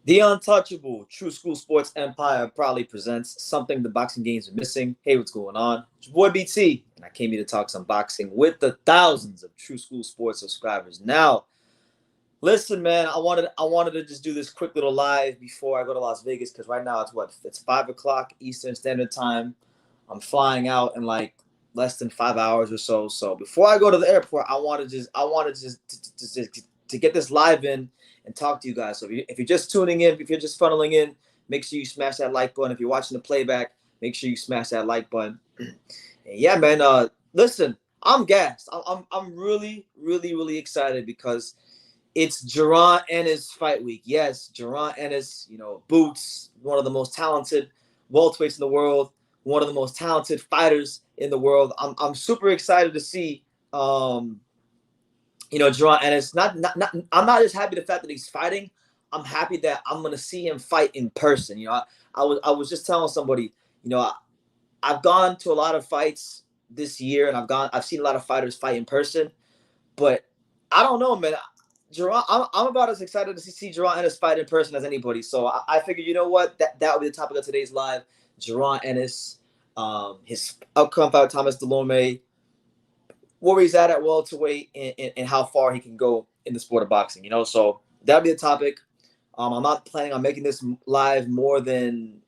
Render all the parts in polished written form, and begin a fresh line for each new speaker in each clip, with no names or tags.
The untouchable True School Sports Empire proudly presents something the boxing games are missing. Hey, what's going on? It's your boy BT, and I came here to talk some boxing with the thousands of True School Sports subscribers. Now, listen, man, I wanted to just do this quick little live before I go to Las Vegas because right now it's 5 o'clock Eastern Standard Time. I'm flying out in like less than 5 hours or so. So before I go to the airport, I want to get this live in and talk to you guys. So if you're just tuning in, if you're just funneling in, make sure you smash that like button. If you're watching the playback, make sure you smash that like button. And yeah, man. Listen, I'm gassed. I'm really excited because it's Jaron Ennis fight week. Yes, Jaron Ennis. Boots, one of the most talented welterweights in the world, one of the most talented fighters in the world. I'm super excited to see. Jaron Ennis. I'm not just happy the fact that he's fighting. I'm happy that I'm gonna see him fight in person. I was just telling somebody. I've gone to a lot of fights this year, and I've seen a lot of fighters fight in person, but I don't know, man. Jaron, I'm about as excited to see Jaron Ennis fight in person as anybody. So I figured, you know what, that would be the topic of today's live. Jaron Ennis, his upcoming fight with Thomas Dulorme, where he's at welterweight, and how far he can go in the sport of boxing. So that'll be the topic. I'm not planning on making this live more than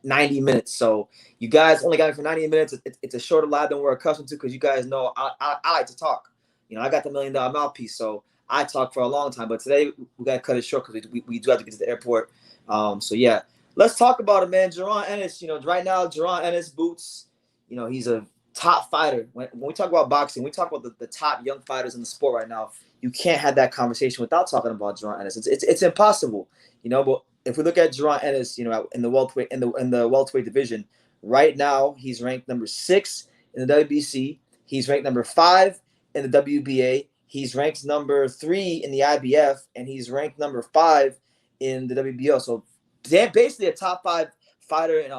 90 minutes. So you guys only got me for 90 minutes. It's a shorter live than we're accustomed to because you guys know I like to talk. I got the $1 million mouthpiece, so I talk for a long time. But today we got to cut it short because we do have to get to the airport. So yeah, let's talk about it, man. Jaron Ennis, right now, Jaron Ennis, Boots, he's a top fighter. When we talk about boxing, we talk about the top young fighters in the sport right now. You can't have that conversation without talking about Jaron Ennis. It's impossible, But if we look at Jaron Ennis, in the welterweight division, right now he's ranked number 6 in the WBC. He's ranked number 5 in the WBA. He's ranked number 3 in the IBF, and he's ranked number 5 in the WBO. So they're basically a top 5 fighter in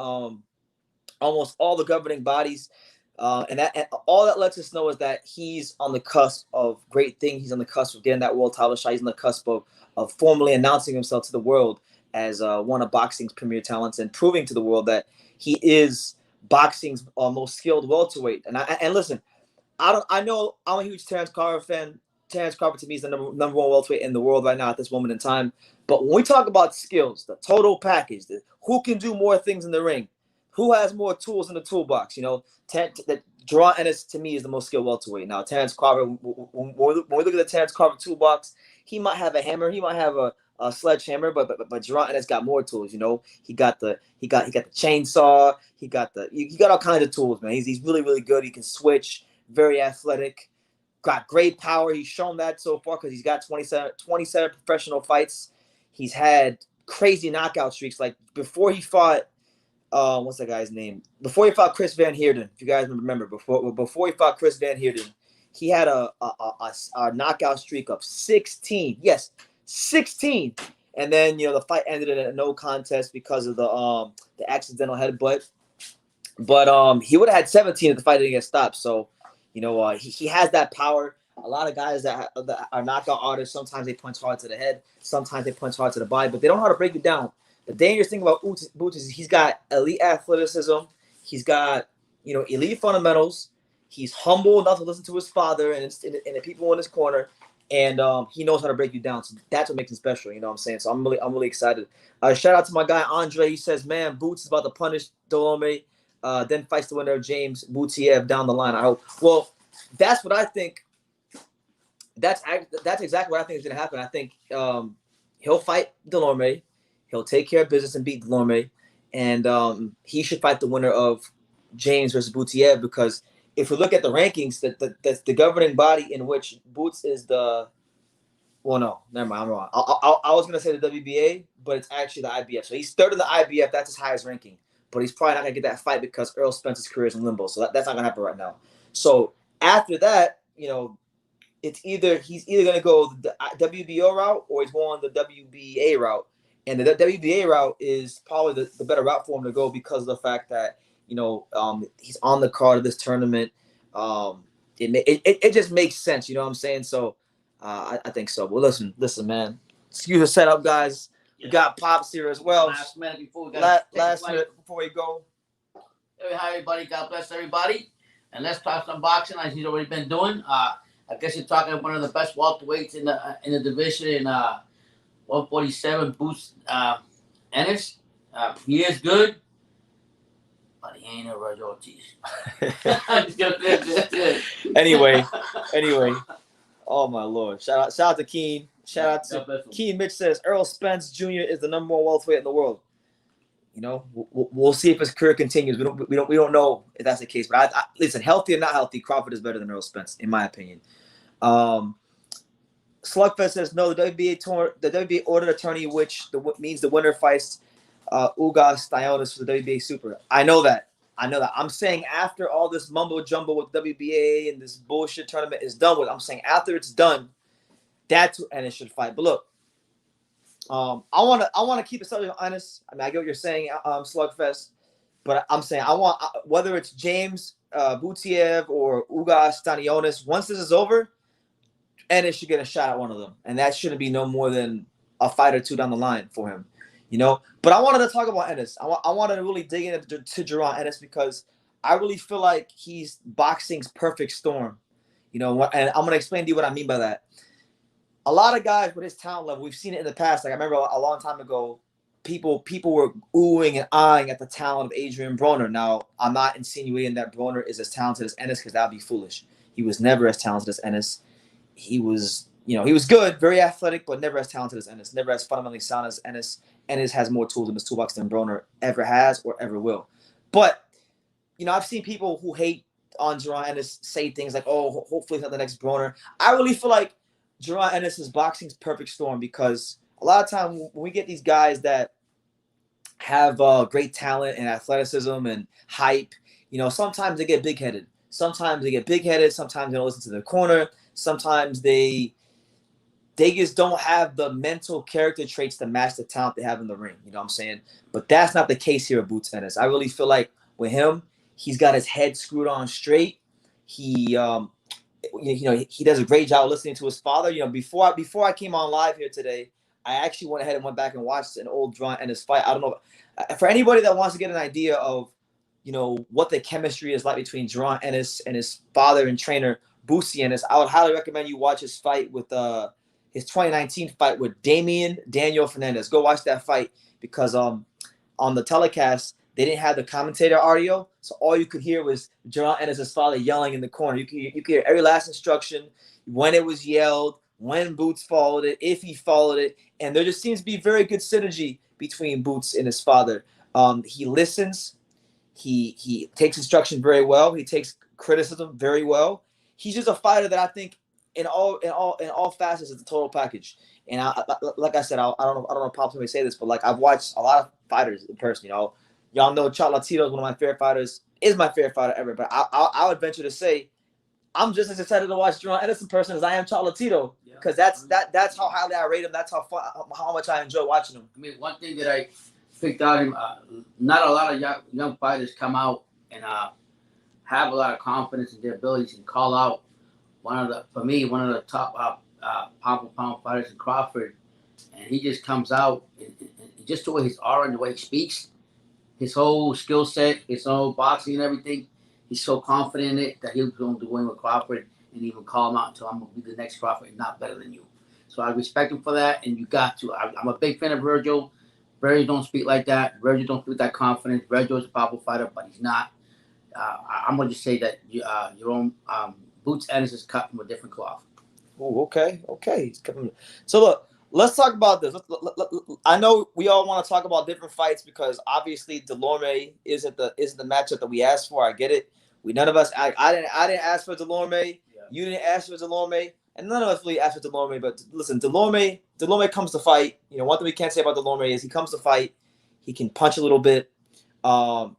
almost all the governing bodies. And all that lets us know is that he's on the cusp of great things. He's on the cusp of getting that world title shot. He's on the cusp of formally announcing himself to the world as one of boxing's premier talents and proving to the world that he is boxing's most skilled welterweight. And listen, I know I'm a huge Terence Crawford fan. Terence Crawford to me is the number one welterweight in the world right now at this moment in time. But when we talk about skills, the total package, who can do more things in the ring, who has more tools in the toolbox? Jaron Ennis to me is the most skilled welterweight. Now, Terence Crawford, when we look at the Terence Crawford toolbox, he might have a hammer, he might have a sledgehammer, but Jaron Ennis got more tools. He got the chainsaw, he got all kinds of tools, man. He's really good. He can switch, very athletic, got great power. He's shown that so far because he's got 27 professional fights. He's had crazy knockout streaks. Like before he fought. What's that guy's name? Before he fought Chris Van Heerden, if you guys remember, before he fought Chris Van Heerden, he had a knockout streak of 16. Yes, 16. And then the fight ended in a no contest because of the accidental headbutt. But he would have had 17 if the fight didn't get stopped. So he has that power. A lot of guys that are knockout artists, sometimes they punch hard to the head, sometimes they punch hard to the body, but they don't know how to break it down. The dangerous thing about Boots is he's got elite athleticism. He's got, elite fundamentals. He's humble enough to listen to his father and the people in his corner, and he knows how to break you down. So that's what makes him special. You know what I'm saying? So I'm really excited. Shout out to my guy Andre. He says, "Man, Boots is about to punish Delorme, then fights the winner of James Boutiev down the line." I hope. Well, that's what I think. That's exactly what I think is going to happen. I think he'll fight Delorme. He'll take care of business and beat Delorme, and he should fight the winner of James versus Boutiev because if we look at the rankings, the governing body in which Boots is the – well, no, never mind, I'm wrong. I was going to say the WBA, but it's actually the IBF. So he's third in the IBF. That's his highest ranking, but he's probably not going to get that fight because Earl Spence's career is in limbo, so that's not going to happen right now. So after that, it's he's either going to go the WBO route or he's going the WBA route. And the WBA route is probably the better route for him to go because of the fact that, he's on the card of this tournament. It just makes sense, you know what I'm saying? So I think so. Well, listen, man. Excuse the setup, guys. We got Pops here as well.
Last minute before we
go.
Hi, everybody. God bless everybody. And let's talk some boxing, as he's already been doing. I guess you're talking about one of the best welterweights in the division in 147, Boots Ennis. He is good, but he ain't a Roger Ortiz.
Anyway. Oh my Lord! Shout out to Keen. Shout out to Keen. Mitch says Errol Spence Jr. is the #1 welterweight in the world. You know, we'll see if his career continues. We don't know if that's the case. But I listen, healthy or not healthy, Crawford is better than Errol Spence, in my opinion. Slugfest says no. The WBA ordered attorney, which means the winner fights Ugas Styontis for the WBA Super. I know that. I'm saying after all this mumbo jumbo with WBA and this bullshit tournament is done with, I'm saying after it's done, that's who Ennis should fight. But look, I want to keep it subject honest. I mean, I get what you're saying, Slugfest, but I'm saying I want whether it's James Butiev or Ugas Styontis. Once this is over, Ennis should get a shot at one of them, and that shouldn't be no more than a fight or two down the line for him. You know, but I wanted to talk about Ennis. I wanted to really dig into Jaron Ennis because I really feel like he's boxing's perfect storm. You know, and I'm going to explain to you what I mean by that. A lot of guys with his talent level, we've seen it in the past. Like I remember a long time ago, people were oohing and eyeing at the talent of Adrian Broner. Now, I'm not insinuating that Broner is as talented as Ennis because that would be foolish. He was never as talented as Ennis. He was good, very athletic, but never as talented as Ennis, never as fundamentally sound as Ennis. Ennis has more tools in his toolbox than Broner ever has or ever will. But, you know, I've seen people who hate on Jaron Ennis say things like, oh, hopefully it's not the next Broner. I really feel like Jaron Ennis is boxing's perfect storm because a lot of time when we get these guys that have great talent and athleticism and hype, you know, sometimes they get big-headed. Sometimes they don't listen to their corner. Sometimes they just don't have the mental character traits to match the talent they have in the ring. You know what I'm saying? But that's not the case here at Boots Ennis. I really feel like with him, he's got his head screwed on straight. He does a great job listening to his father. You know, before I came on live here today, I actually went ahead and went back and watched an old Jaron Ennis fight. I don't know. For anybody that wants to get an idea of, you know, what the chemistry is like between Jaron Ennis and his father and trainer, Bootsy Ennis, I would highly recommend you watch his fight with his 2019 fight with Daniel Fernandez. Go watch that fight because on the telecast they didn't have the commentator audio, so all you could hear was Jaron Ennis' father yelling in the corner. You could hear every last instruction, when it was yelled, when Boots followed it, if he followed it, and there just seems to be very good synergy between Boots and his father. He listens, he takes instruction very well, he takes criticism very well. He's just a fighter that I think in all facets is the total package. And like I said, I don't know if Pops may say this, but like I've watched a lot of fighters in person. You know, y'all know Chocolatito is one of my favorite fighters, is my favorite fighter ever. But I would venture to say I'm just as excited to watch Jaron Ennis in person as I am Chocolatito because that's how highly I rate him. That's how much I enjoy watching him.
I mean, one thing that I picked out him, not a lot of young fighters come out and have a lot of confidence in their abilities and call out one of the top pound-for-pound fighters in Crawford, and he just comes out and just the way his aura and the way he speaks, his whole skill set, his whole boxing and everything, he's so confident in it that he'll going to win with Crawford and even call him out until I'm going to be the next Crawford and not better than you. So I respect him for that, and you got to. I'm a big fan of Virgil. Virgil don't speak like that. Virgil don't speak with that confidence. Virgil is a powerful fighter, but he's not. I'm going to just say that your own Boots Ennis is cut from a different cloth.
Oh, okay. So look, let's talk about this. I know we all want to talk about different fights because obviously Delorme isn't the matchup that we asked for. I get it. None of us. I didn't ask for Delorme. Yeah. You didn't ask for Delorme, and none of us really asked for Delorme. But listen, Delorme comes to fight. You know, one thing we can't say about Delorme is he comes to fight. He can punch a little bit. And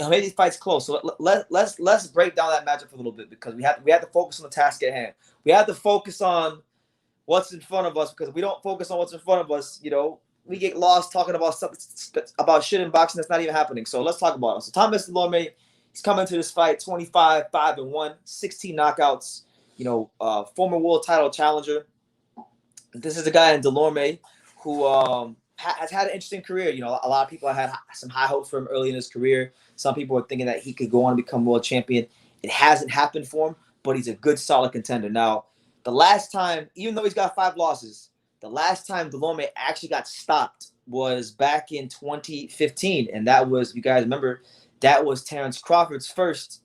maybe these fights close. So let's break down that matchup for a little bit because we have to focus on the task at hand. We have to focus on what's in front of us because if we don't focus on what's in front of us, you know, we get lost talking about shit in boxing that's not even happening. So let's talk about it. So Thomas Dulorme, he's coming to this fight 25-5-1, 16 knockouts. You know, former world title challenger. This is a guy in Delorme who has had an interesting career. You know, a lot of people had some high hopes for him early in his career. Some people were thinking that he could go on and become world champion. It hasn't happened for him, but he's a good, solid contender. Now, the last time, even though he's got 5 losses, the last time Delorme actually got stopped was back in 2015, and that was, if you guys remember, that was Terrence Crawford's first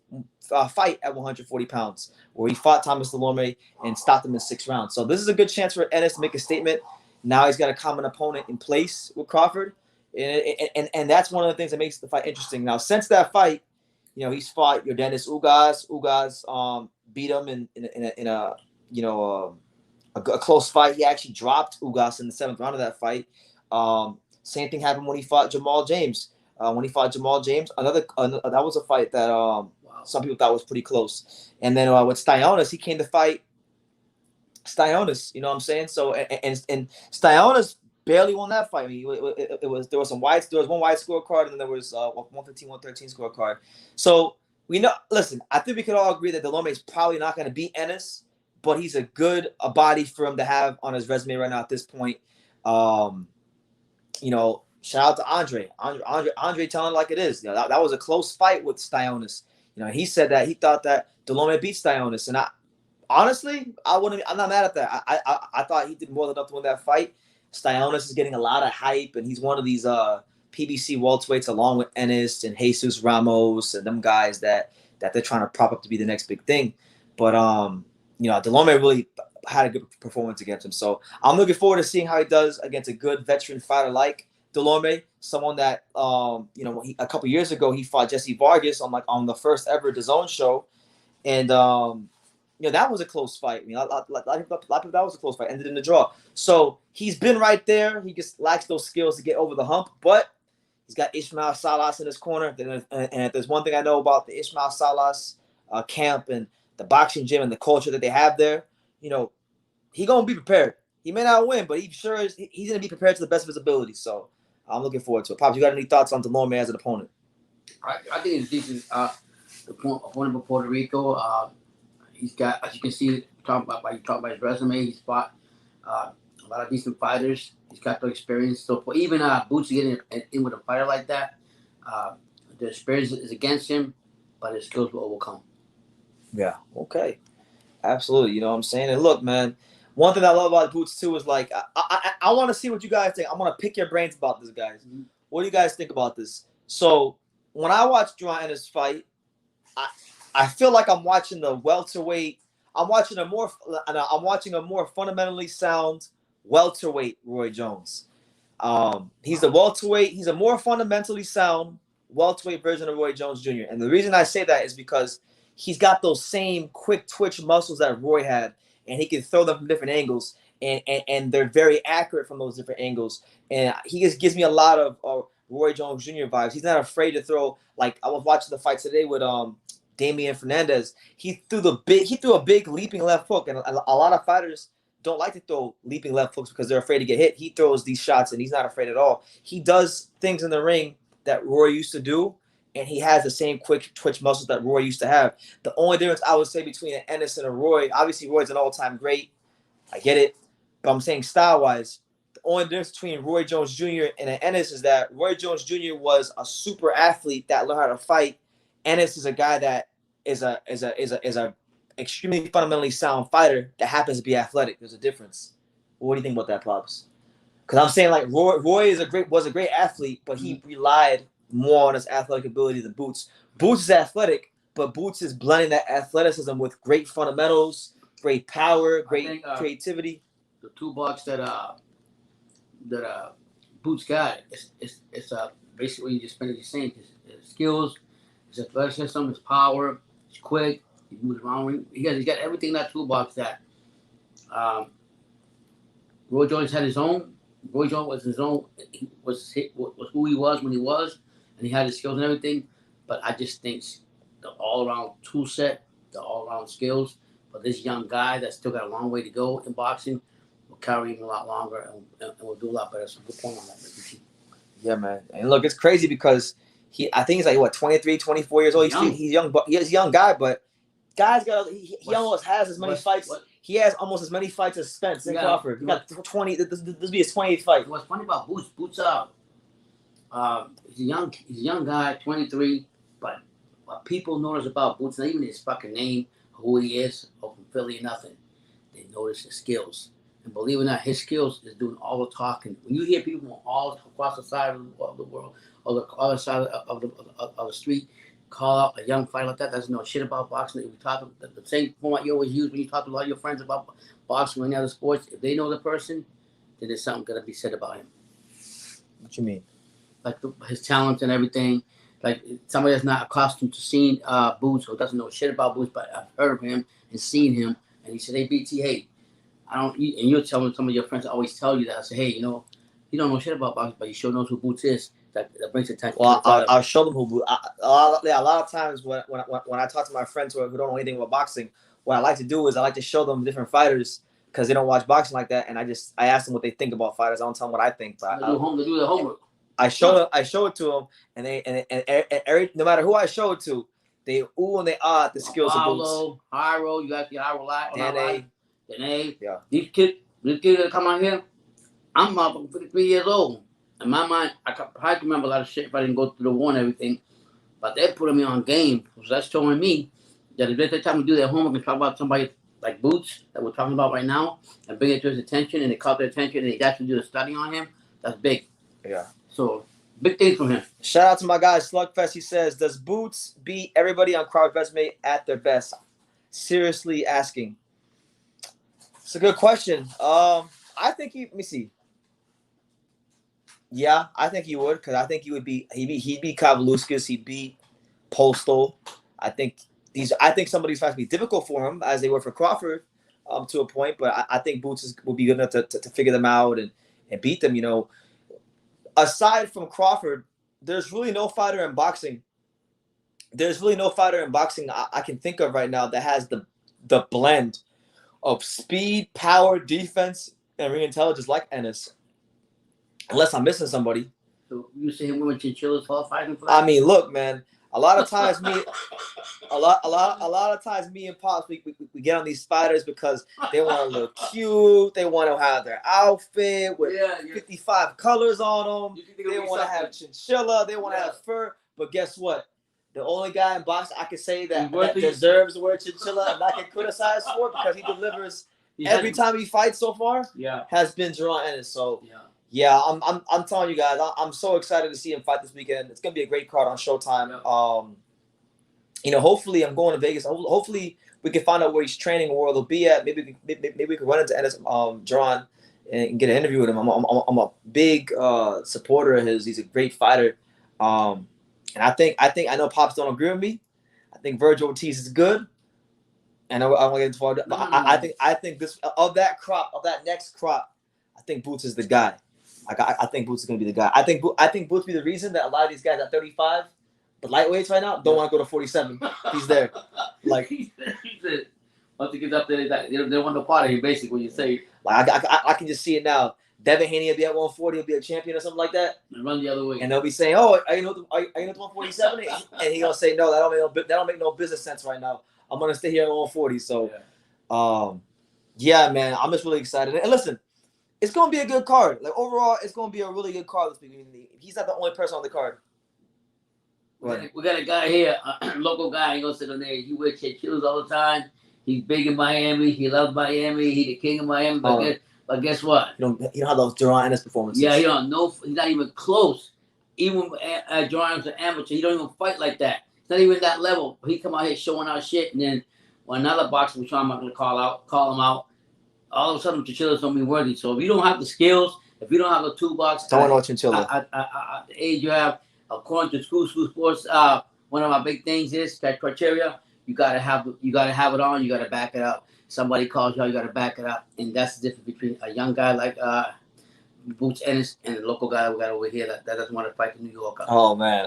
fight at 140 pounds, where he fought Thomas Dulorme and stopped him in 6 rounds. So this is a good chance for Ennis to make a statement. Now he's got a common opponent in place with Crawford, and that's one of the things that makes the fight interesting. Now, since that fight, you know, he's fought Yordenis Ugas. Ugas beat him in a close fight. He actually dropped Ugas in the 7th round of that fight. Same thing happened when he fought Jamal James. That was a fight that some people thought was pretty close. And then with Styles, he came to fight Styles. You know what I'm saying? So and Styles barely won that fight. I mean, there was one wide scorecard, and then there was 115, 113 scorecard. So we know. Listen, I think we could all agree that Delorme is probably not going to beat Ennis, but he's a body for him to have on his resume right now at this point. You know, shout out to Andre telling it like it is. You know, that was a close fight with Styles. You know, he said that he thought that Delorme beat Styles, and I'm not mad at that. I thought he did more than enough to win that fight. Styles is getting a lot of hype, and he's one of these PBC welterweights along with Ennis and Jesus Ramos and them guys that they're trying to prop up to be the next big thing. But you know, Delorme really had a good performance against him. So I'm looking forward to seeing how he does against a good veteran fighter like Delorme, someone that you know, a couple years ago he fought Jesse Vargas on the first ever DAZN show, and you know, that was a close fight. I mean, a lot of people, that was a close fight, ended in the draw. So he's been right there. He just lacks those skills to get over the hump, but he's got Ismail Salas in his corner. And if there's one thing I know about the Ismail Salas camp and the boxing gym and the culture that they have there, you know, he's going to be prepared. He may not win, but he's going to be prepared to the best of his ability. So I'm looking forward to it. Pops, you got any thoughts on Delorme as an opponent?
I think it's decent. The opponent for Puerto Rico, he's got, as you can see, you talk about his resume. He's fought a lot of decent fighters. He's got the experience. So for even Boots getting in with a fighter like that, the experience is against him, but his skills will overcome.
Yeah. Okay. Absolutely. You know what I'm saying? And look, man, one thing I love about Boots too is like I want to see what you guys think. I want to pick your brains about this, guys. Mm-hmm. What do you guys think about this? So when I watched Jaron Ennis fight, I feel like I'm watching the welterweight. I'm watching a more fundamentally sound welterweight Roy Jones. He's the welterweight. He's a more fundamentally sound welterweight version of Roy Jones Jr. And the reason I say that is because he's got those same quick twitch muscles that Roy had, and he can throw them from different angles, and they're very accurate from those different angles. And he just gives me a lot of Roy Jones Jr. vibes. He's not afraid to throw. Like I was watching the fight today with Damian Fernandez. He threw a big leaping left hook, and a lot of fighters don't like to throw leaping left hooks because they're afraid to get hit. He throws these shots, and he's not afraid at all. He does things in the ring that Roy used to do, and he has the same quick twitch muscles that Roy used to have. The only difference I would say between an Ennis and a Roy, obviously Roy's an all-time great. I get it. But I'm saying style-wise, the only difference between Roy Jones Jr. and an Ennis is that Roy Jones Jr. was a super athlete that learned how to fight. Ennis is a guy that is a extremely fundamentally sound fighter that happens to be athletic. There's a difference. What do you think about that, Pops? Because I'm saying like Roy was a great athlete, but he relied more on his athletic ability than Boots. Boots is athletic, but Boots is blending that athleticism with great fundamentals, great power, great creativity.
The toolbox that Boots got, it's basically just spending the same. His skills, his athleticism, his power, he's quick, he moves around. He's got everything in that toolbox that Roy Jones had his own. Roy Jones was his own. He was who he was when he was, and he had his skills and everything. But I just think the all-around tool set, the all-around skills for this young guy that's still got a long way to go in boxing will carry him a lot longer and will do a lot better. So good point on that, Ricky.
Yeah, man. And look, it's crazy because I think he's like, what, 23, 24 years old? He's young, but he's a young guy, but he almost has as many fights. He has almost as many fights as Spence and Crawford. He got 20. This will be his 28th fight.
What's funny about Boots? Boots he's a young guy, 23, but what people notice about Boots, not even his fucking name, who he is, or from Philly or nothing, they notice his skills. And believe it or not, his skills is doing all the talking. When you hear people from all across the side of the world, or the other side of the street, call out a young fighter like that, doesn't know shit about boxing. We talk the same format you always use when you talk to a lot of your friends about boxing or any other sports. If they know the person, then there's something going to be said about him.
What you mean?
Like his talent and everything. Like somebody that's not accustomed to seeing Boots or doesn't know shit about Boots, but I've heard of him and seen him, and he said, "Hey, BT, hey, I don't." And you're telling some of your friends always tell you that. I say, "Hey, you know, you don't know shit about boxing, but you sure knows who Boots is." That brings attention.
Well, I'll show them who Boots. A lot of times when I talk to my friends who don't know anything about boxing, what I like to do is I like to show them different fighters because they don't watch boxing like that, and I ask them what they think about fighters. I don't tell them what I think, but
they do their homework.
I show it to them, and every no matter who I show it to, they ooh and they ah at the skills of Boots.
Hiro, you got the Hiro lot. Danae.
Yeah.
These kids that come out here, I'm 53 years old. In my mind, I probably remember a lot of shit if I didn't go through the war and everything. But they're putting me on game. So that's showing me that if they time to do their homework and talk about somebody like Boots that we're talking about right now and bring it to his attention and they caught their attention and they actually do a study on him, that's big.
Yeah.
So, big things from him.
Shout out to my guy, Slugfest. He says, does Boots beat everybody on Crowd Resume at their best? Seriously asking. It's a good question. I think let me see. Yeah, I think he would, because I think he'd beat Kavaliauskas, he'd beat Postal. I think some of these fights would be difficult for him, as they were for Crawford, to a point. But I think Boots will be good enough to figure them out and beat them. You know, aside from Crawford, there's really no fighter in boxing. I can think of right now that has the blend of speed, power, defense, and ring intelligence like Ennis. Unless I'm missing somebody.
So you see him with chinchillas fighting for that?
I mean, look, man. A lot of times me and Pops, we get on these fighters because they want to look cute. They want to have their outfit with 55 colors on them. They want to have chinchilla. They want to have fur. But guess what? The only guy in boxing I can say that deserves the word chinchilla and I can criticize for it because he delivers every time he fights so far has been Jaron Ennis. So yeah, I'm telling you guys, I'm so excited to see him fight this weekend. It's gonna be a great card on Showtime. You know, hopefully I'm going to Vegas. Hopefully we can find out where he's training or where they'll be at. Maybe we can run into Ennis, Jaron, and get an interview with him. I'm a big supporter of his. He's a great fighter. And I know Pops don't agree with me. I think Virgil Ortiz is good. And I want to get into far, but I think this of that next crop, I think Boots is the guy. I think Boots is going to be the guy. I think Boots be the reason that a lot of these guys at 35, the lightweights right now, don't want to go to 47. He's there. Like he
said, once he gets up there, they don't want no part of him. Basically, when you say
like I can just see it now. Devin Haney will be at 140. He'll be a champion or something like that.
And run the other way.
And they'll be saying, "Oh, are you know 147?" And he'll say, "No, that don't make no business sense right now. I'm gonna stay here at 140." So, yeah, man, I'm just really excited. And listen. It's going to be a good card. Like, overall, it's going to be a really good card this week. He's not the only person on the card.
We got a guy here, a local guy. He goes to the name. He wears chinchillas all the time. He's big in Miami. He loves Miami. He's the king of Miami. But guess what?
You don't have those Jaron Ennis performances.
Yeah, he don't know. He's not even close. Even Jaron is an amateur. He don't even fight like that. It's not even that level. He come out here showing our shit, and then when another boxer was trying to call him out, all of a sudden chinchillas don't be worthy. So if you don't have the skills, if you don't have the toolbox,
don't know chinchilla.
The age you have, according to school sports, one of my big things is that criteria. You gotta have it on. You gotta back it up. Somebody calls you out, you gotta back it up, and that's the difference between a young guy like Boots Ennis and the local guy we got over here that doesn't want to fight the New Yorker.
Oh man,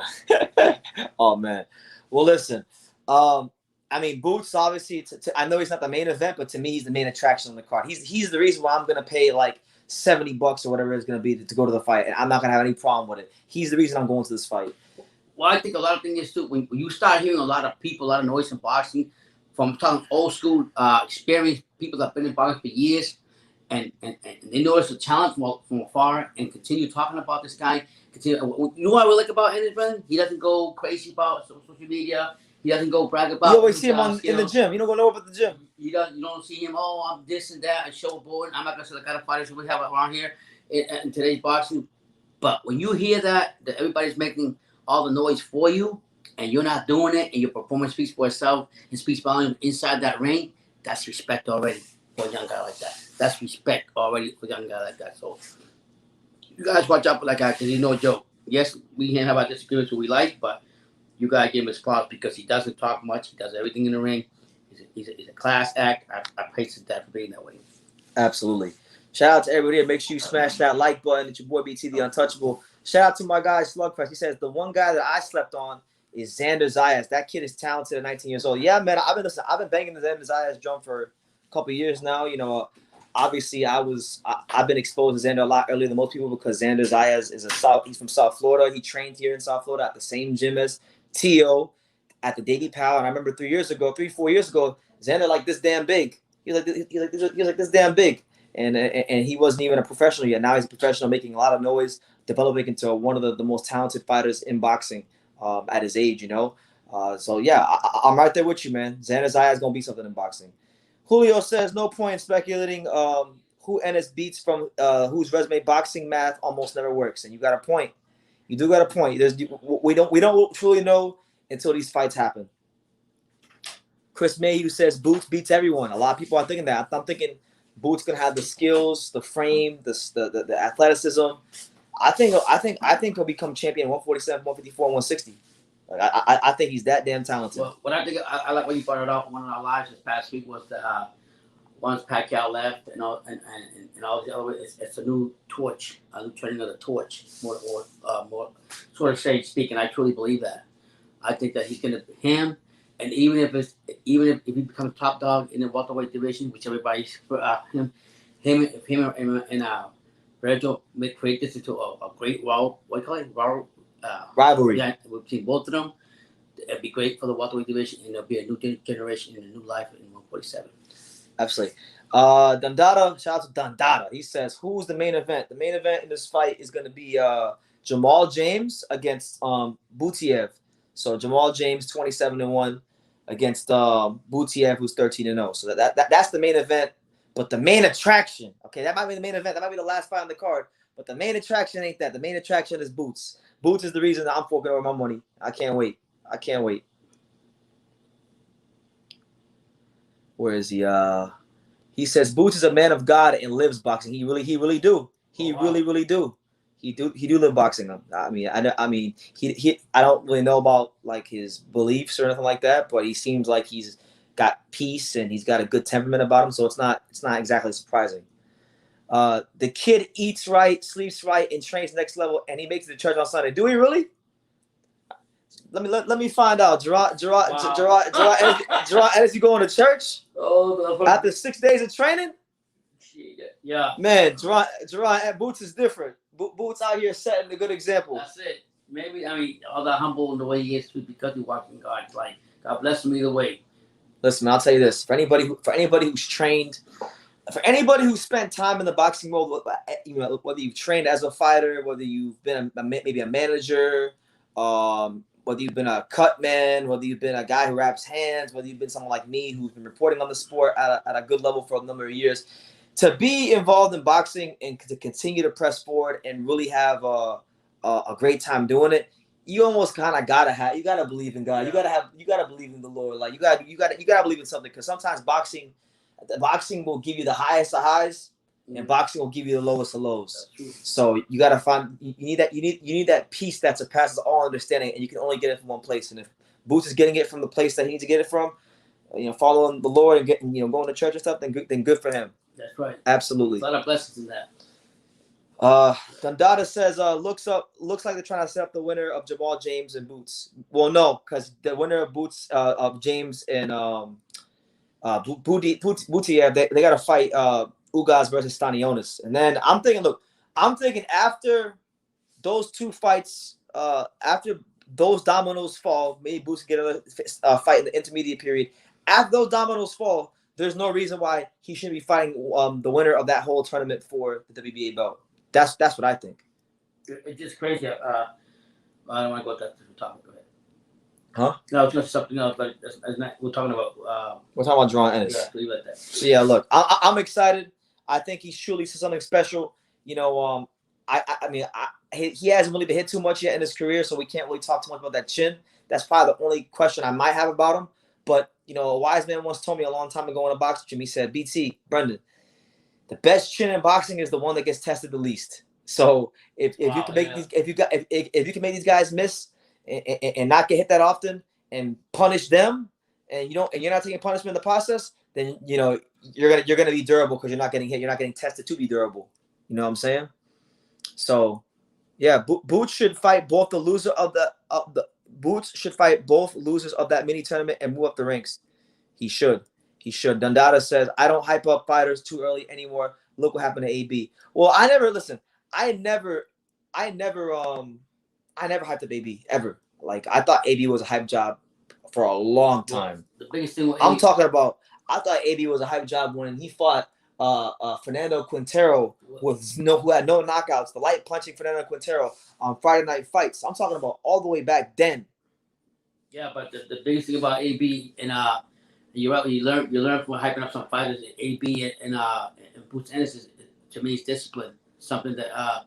oh man. Well, listen. I mean, Boots, obviously, I know he's not the main event, but to me, he's the main attraction on the card. He's the reason why I'm going to pay like $70 or whatever it's going to be to go to the fight, and I'm not going to have any problem with it. He's the reason I'm going to this fight.
Well, I think a lot of things too, when you start hearing a lot of people, a lot of noise in boxing, from talking old school, experienced people that have been in boxing for years, and they notice the talent from afar and continue talking about this guy. You know what I really like about Ennis, brother? He doesn't go crazy about social media. He doesn't go brag about.
You always see him in the gym. You don't go over at the gym.
You don't see him. Oh, I'm this and that and showboard. I'm not gonna say the kind of fighters we have around here in today's boxing. But when you hear that everybody's making all the noise for you, and you're not doing it, and your performance speaks for itself and speaks volume inside that ring, that's respect already for a young guy like that. That's respect already for a young guy like that. So you guys watch out for that guy because he's no joke. Yes, we can have our disagreements what we like, but you gotta give him his props because he doesn't talk much. He does everything in the ring. He's a class act. I praise his dad for being that way.
Absolutely. Shout out to everybody here. Make sure you smash that like button. It's your boy BT the Untouchable. Shout out to my guy Slugfest. He says the one guy that I slept on is Xander Zayas. That kid is talented at 19 years old. Yeah, man. I've been banging the Xander Zayas drum for a couple of years now. You know, obviously I've been exposed to Xander a lot earlier than most people because Xander Zayas he's from South Florida. He trained here in South Florida at the same gym as Tio at the Davy Powell. And I remember 4 years ago, Xander like this damn big. He was like this damn big. And he wasn't even a professional yet. Now he's a professional, making a lot of noise, developing into one of the most talented fighters in boxing at his age, you know. So, yeah, I'm right there with you, man. Xander Zayas is going to be something in boxing. Julio says, no point in speculating who Ennis beats from whose resume boxing math almost never works. And you got a point. You do got a point. We don't truly know until these fights happen. Chris Mayhew says Boots beats everyone. A lot of people are thinking that. I'm thinking Boots gonna have the skills, the frame, the athleticism. I think he'll become champion 147, 154, 160. Like, I think he's that damn talented.
Well, what I think I like when you brought it up. One of our lives this past week was the once Pacquiao left and all the other ways, it's a new torch, a new turning of the torch. More sort of speaking. I truly believe that. I think that he's gonna and even if he becomes top dog in the welterweight division, which everybody's him and Virgil may create this into a great
rivalry.
Yeah, between both of them. It'd be great for the welterweight division, and there'll be a new generation and a new life in 147.
Absolutely. Dandada, shout out to Dandada. He says, who's the main event? The main event in this fight is going to be Jamal James against Butiev. So Jamal James 27-1 against Butiev, who's 13-0. So that's the main event. But the main attraction, okay, that might be the main event. That might be the last fight on the card. But the main attraction ain't that. The main attraction is Boots. Boots is the reason that I'm forking over my money. I can't wait. Where is he? He says Boots is a man of God and lives boxing. He really do. Really do. He do live boxing. I mean, he I don't really know about like his beliefs or anything like that, but he seems like he's got peace and he's got a good temperament about him. So it's not exactly surprising. The kid eats right, sleeps right, and trains next level, and he makes it to church on Sunday. Do he really? Let me find out. Gerard Ennis, you going to church? After 6 days of training?
Yeah.
Man, Gerard Boots is different. Boots out here setting a good example.
That's it. Maybe, all that humble in the way he is because he's watching God. Like, God bless him either way.
Listen, man, I'll tell you this. For anybody who's trained, for anybody who's spent time in the boxing world, whether you've trained as a fighter, whether you've been maybe a manager, whether you've been a cut man, whether you've been a guy who wraps hands, whether you've been someone like me who's been reporting on the sport at a good level for a number of years, to be involved in boxing and to continue to press forward and really have a great time doing it, you almost kind of gotta believe in God. You gotta believe in the Lord. Like you gotta believe in something, because sometimes boxing will give you the highest of highs, and boxing will give you the lowest of lows. So you gotta find you need that peace that surpasses all understanding, and you can only get it from one place. And if Boots is getting it from the place that he needs to get it from, following the Lord and getting going to church and stuff, then good for him.
That's right.
Absolutely.
A lot of blessings in that.
Dandada says looks like they're trying to set up the winner of Jamal James and Boots. Well, no, because the winner of Boots of James and Butiev, they got to fight Ugaz versus Stanionis. And then I'm thinking after those two fights, after those dominoes fall, maybe Boots get a fight in the intermediate period. After those dominoes fall, there's no reason why he shouldn't be fighting the winner of that whole tournament for the WBA belt. That's what I think.
It's just crazy. I don't want to go to that topic. Go ahead.
Huh?
No, it's just something else, but it's not, we're talking about.
We're talking about Jaron Ennis.
Yeah, leave it at that.
So yeah, look, I'm excited. I think he's truly something special. You know, I mean, he hasn't really been hit too much yet in his career, so we can't really talk too much about that chin. That's probably the only question I might have about him. But you know, a wise man once told me a long time ago in a boxing gym. He said, "BT, Brendan, the best chin in boxing is the one that gets tested the least." So if you can make these, if you can make these guys miss and not get hit that often and punish them, and you're not taking punishment in the process, then you know you're gonna be durable because you're not getting hit. You're not getting tested to be durable. You know what I'm saying? So yeah, Boots should fight both the loser of the Boots should fight both losers of that mini tournament and move up the ranks. He should. Dundada says, I don't hype up fighters too early anymore. Look what happened to AB. Well, I never hyped up AB ever. Like I thought AB was a hype job for a long time.
The biggest thing
I'm talking about, I thought AB was a hype job when he fought Fernando Quintero who had no knockouts, the light punching Fernando Quintero on Friday Night Fights. I'm talking about all the way back then.
Yeah, but the biggest thing about AB and you learn from hyping up some fighters. AB and Boots Ennis is, to me, is discipline. Something that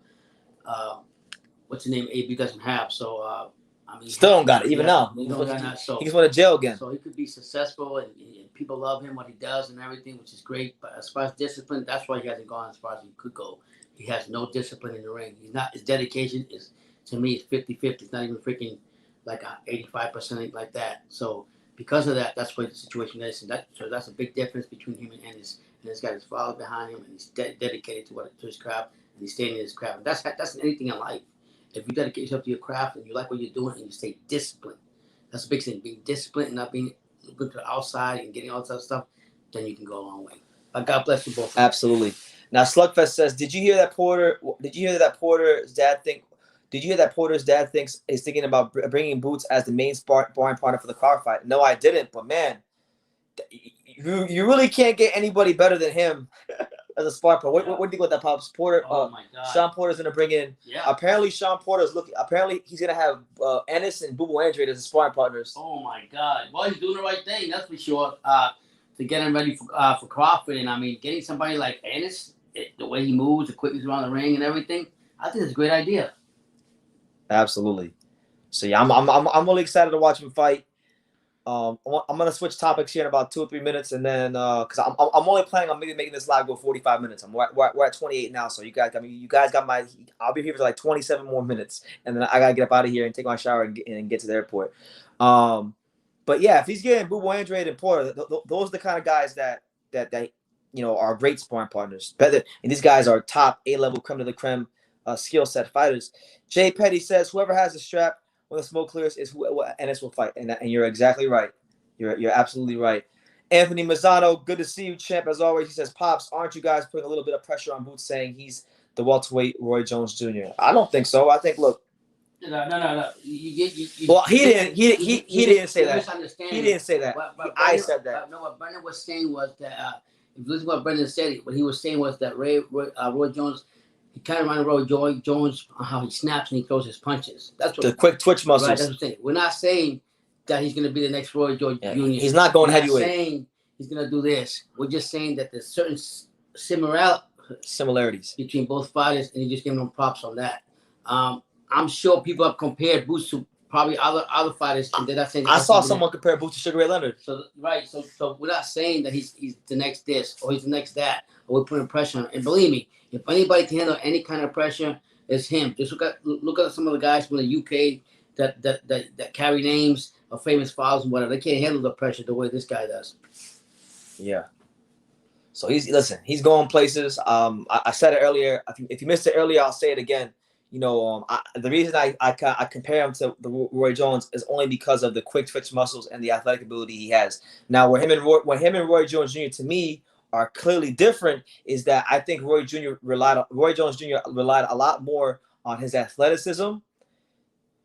what's the name? AB doesn't have. So I mean,
still don't got it even now. He just went to jail again.
So he could be successful and people love him, what he does and everything, which is great. But as far as discipline, that's why he hasn't gone as far as he could go. He has no discipline in the ring. He's not. His dedication is, to me, it's 50-50. It's not even freaking like 85% like that. So because of that, that's why the situation is. And so that's a big difference between him and Ennis. And he's got his father behind him, and he's dedicated to his craft, and he's staying in his craft. And that's anything in life. If you dedicate yourself to your craft and you like what you're doing and you stay disciplined, that's a big thing. Being disciplined and not being looking to the outside and getting all that stuff, then you can go a long way. But God bless you both.
Absolutely. Now Slugfest says, Did you hear that Porter's dad is thinking about bringing Boots as the main sparring partner for the car fight? No, I didn't. But man, you really can't get anybody better than him as a sparring partner. What do you think about that, Pops? Porter.
Oh my God.
Sean Porter's gonna bring in.
Yeah.
Apparently, Sean Porter's looking. Apparently, he's gonna have Ennis and Boo Andrade as sparring partners.
Oh my God. Well, he's doing the right thing. That's for sure. To get him ready for Crawford, and I mean, getting somebody like Ennis, the way he moves, the quickness around the ring, and everything, I think it's a great idea.
Absolutely. So yeah, I'm really excited to watch him fight. I'm gonna switch topics here in about 2 or 3 minutes, and then because I'm only planning on maybe making this live go 45 minutes. We're at 28 now, so you guys got my. I'll be here for like 27 more minutes, and then I gotta get up out of here and take my shower and get to the airport. But yeah, if he's getting Boo Andrade and Porter, those are the kind of guys that are great sparring partners. Better, and these guys are top A-level creme de la creme skill set fighters. Jay Petty says, whoever has the strap when the smoke clears is who Ennis will fight. And you're exactly right. You're absolutely right. Anthony Mazzano, good to see you, champ. As always, he says, Pops, aren't you guys putting a little bit of pressure on Boots saying he's the welterweight Roy Jones Jr.? I don't think so. I think, look.
No.
Well, he didn't say that. He didn't say that. I said that.
No, what Brendan was saying was that, if you listen to what Brendan said, what he was saying was that Roy Jones, he kind of reminded Roy Jones on how he snaps and he throws his punches. That's what
the quick twitch muscles.
Right, that's what I'm saying. We're not saying that he's going to be the next Roy Jones Jr.
He's not going heavyweight.
We're not saying he's going to do this. We're just saying that there's certain
similarities
between both fighters, and he just gave them props on that. I'm sure people have compared Boots to probably other fighters, and they're not saying.
I saw someone compare Boots to Sugar Ray Leonard.
So we're not saying that he's the next this or he's the next that, or we're putting pressure on him. And believe me, if anybody can handle any kind of pressure, it's him. Just look at some of the guys from the UK that carry names of famous fathers and whatever. They can't handle the pressure the way this guy does.
Yeah. So he's going places. I said it earlier. If you missed it earlier, I'll say it again. The reason I compare him to the Roy Jones is only because of the quick twitch muscles and the athletic ability he has. Now, where him and Roy Jones Jr. to me are clearly different is that I think Roy Jones Jr. relied a lot more on his athleticism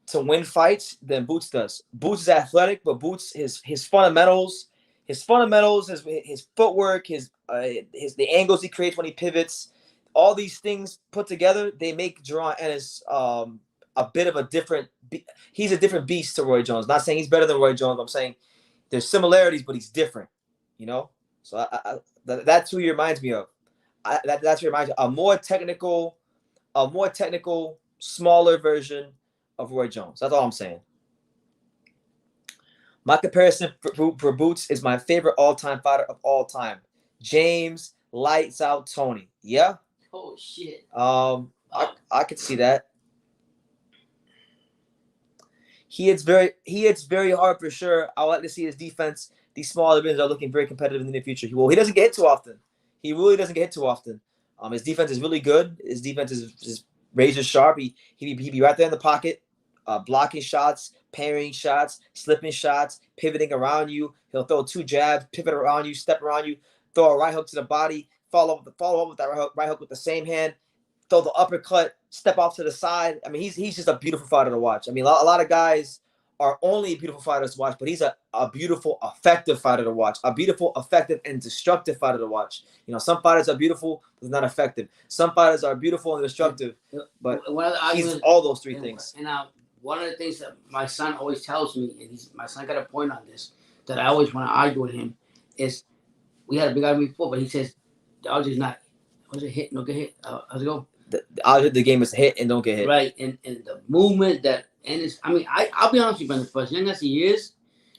to win fights than Boots does. Boots is athletic, but Boots his fundamentals, his fundamentals, his footwork, the angles he creates when he pivots, all these things put together, they make Jaron Ennis a bit of a different. He's a different beast to Roy Jones. Not saying he's better than Roy Jones. I'm saying there's similarities, but he's different. You know, so that's who he reminds me of. That's who reminds me of. A more technical, smaller version of Roy Jones. That's all I'm saying. My comparison for Boots is my favorite all-time fighter of all time, James Lights Out Tony. Yeah.
Oh shit.
I could see that. He hits very hard for sure. I would like to see his defense. These smaller divisions are looking very competitive in the near future. He doesn't get hit too often. He really doesn't get hit too often. His defense is really good. His defense is razor sharp. He be right there in the pocket, blocking shots, parrying shots, slipping shots, pivoting around you. He'll throw 2 jabs, pivot around you, step around you, throw a right hook to the body, follow up with that right hook with the same hand, throw the uppercut, step off to the side. I mean, he's just a beautiful fighter to watch. I mean, a lot of guys are only beautiful fighters to watch, but he's a beautiful, effective fighter to watch. A beautiful, effective, and destructive fighter to watch. You know, some fighters are beautiful, but not effective. Some fighters are beautiful and destructive, but he's all those 3 things.
And one of the things that my son always tells me, and my son got a point on this, that I always want to argue with him, is we had a big argument before, but he says, the odds is not, was it hit, no get hit? How's it go?
The odds of the game is hit and don't get hit.
Right, and the movement that Ennis, I mean, I'll be honest with you, for as young as he is,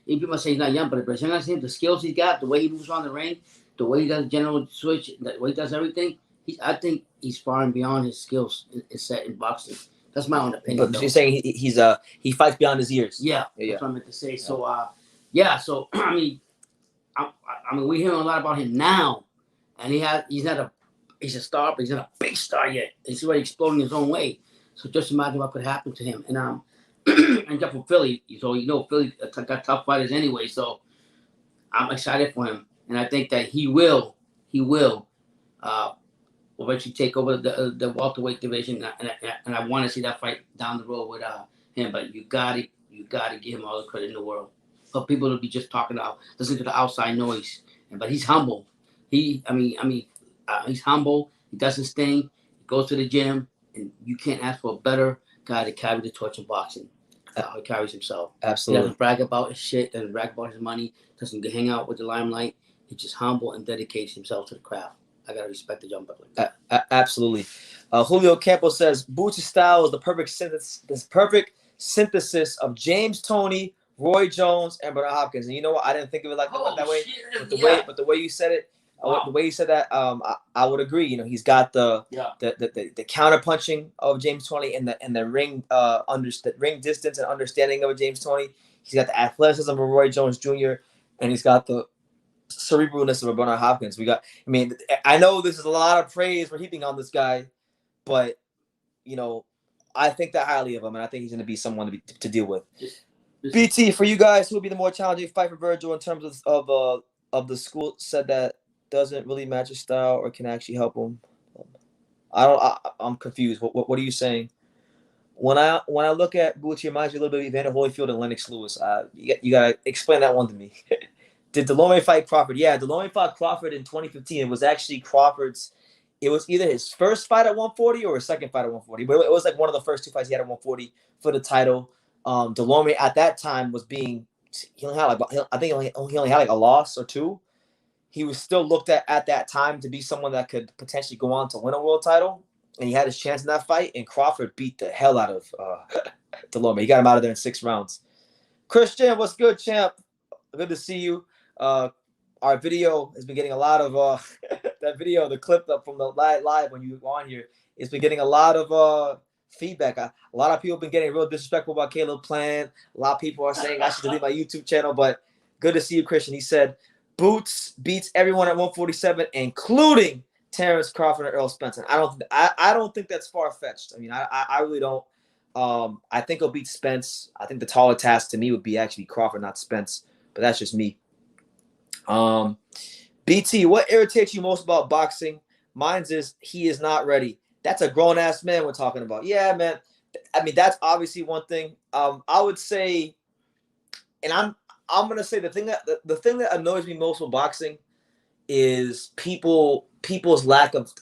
and people say he's not young, but as young as him, the skills he's got, the way he moves on the ring, the way he does general switch, the way he does everything, I think he's far and beyond his skills is set in boxing. That's my own opinion.
But you're saying he fights beyond his years.
Yeah, that's what I meant to say. So so I mean, we hear a lot about him now, and he's a star, but he's not a big star yet. He's already exploding his own way. So just imagine what could happen to him. And and just from Philly, so Philly got tough fighters anyway. So I'm excited for him, and I think that he will eventually take over the welterweight division. And I want to see that fight down the road with him. But you gotta give him all the credit in the world. For people to be just talking about, listening to the outside noise. But he's humble. He's humble. He does his thing. He goes to the gym, and you can't ask for a better guy to carry the torch in boxing. How he carries himself.
Absolutely.
He doesn't brag about his shit. Doesn't brag about his money. Doesn't hang out with the limelight. He's just humble and dedicates himself to the craft. I gotta respect the young buck.
Absolutely. Julio Campos says Boots' style is the perfect synthesis of James Toney, Roy Jones, and Bernard Hopkins. And you know what? I didn't think of it like that way.
Shit,
But the way you said it, the way you said that, I would agree. You know, he's got the counter punching of James Toney and the ring ring distance and understanding of James Toney. He's got the athleticism of Roy Jones Jr. and he's got the cerebralness of Bernard Hopkins. I know this is a lot of praise we're heaping on this guy, but you know, I think that highly of him, and I think he's going to be someone to deal with. BT, for you guys, who would be the more challenging fight for Virgil in terms of the school said that doesn't really match his style or can actually help him? I'm confused. What are you saying? When I look at Boots, he reminds me a little bit of Evander Holyfield and Lennox Lewis. You gotta explain that one to me. Did Delorme fight Crawford? Yeah, Delorme fought Crawford in 2015. It was actually Crawford's. It was either his first fight at 140 or his second fight at 140. But it was like one of the first 2 fights he had at 140 for the title. Delorme at that time was being. He only had like a loss or 2. He was still looked at that time to be someone that could potentially go on to win a world title, and he had his chance in that fight. And Crawford beat the hell out of Delorme. He got him out of there in 6 rounds. Christian, what's good, champ? Good to see you. Our video has been getting a lot of that video, the clip up from the live when you were on here. It's been getting a lot of feedback. A lot of people have been getting real disrespectful about Caleb Plant. A lot of people are saying I should delete my YouTube channel, but good to see you, Christian. He said Boots beats everyone at 147, including Terrence Crawford and Earl Spencer. I don't think that's far fetched. I mean, I really don't. I think he'll beat Spence. I think the taller task to me would be actually Crawford, not Spence. But that's just me. BT, what irritates you most about boxing? Mine's is he is not ready. That's a grown-ass man we're talking about. Yeah, man. I mean, that's obviously one thing. I would say, and I'm gonna say the thing that annoys me most with boxing is people's lack of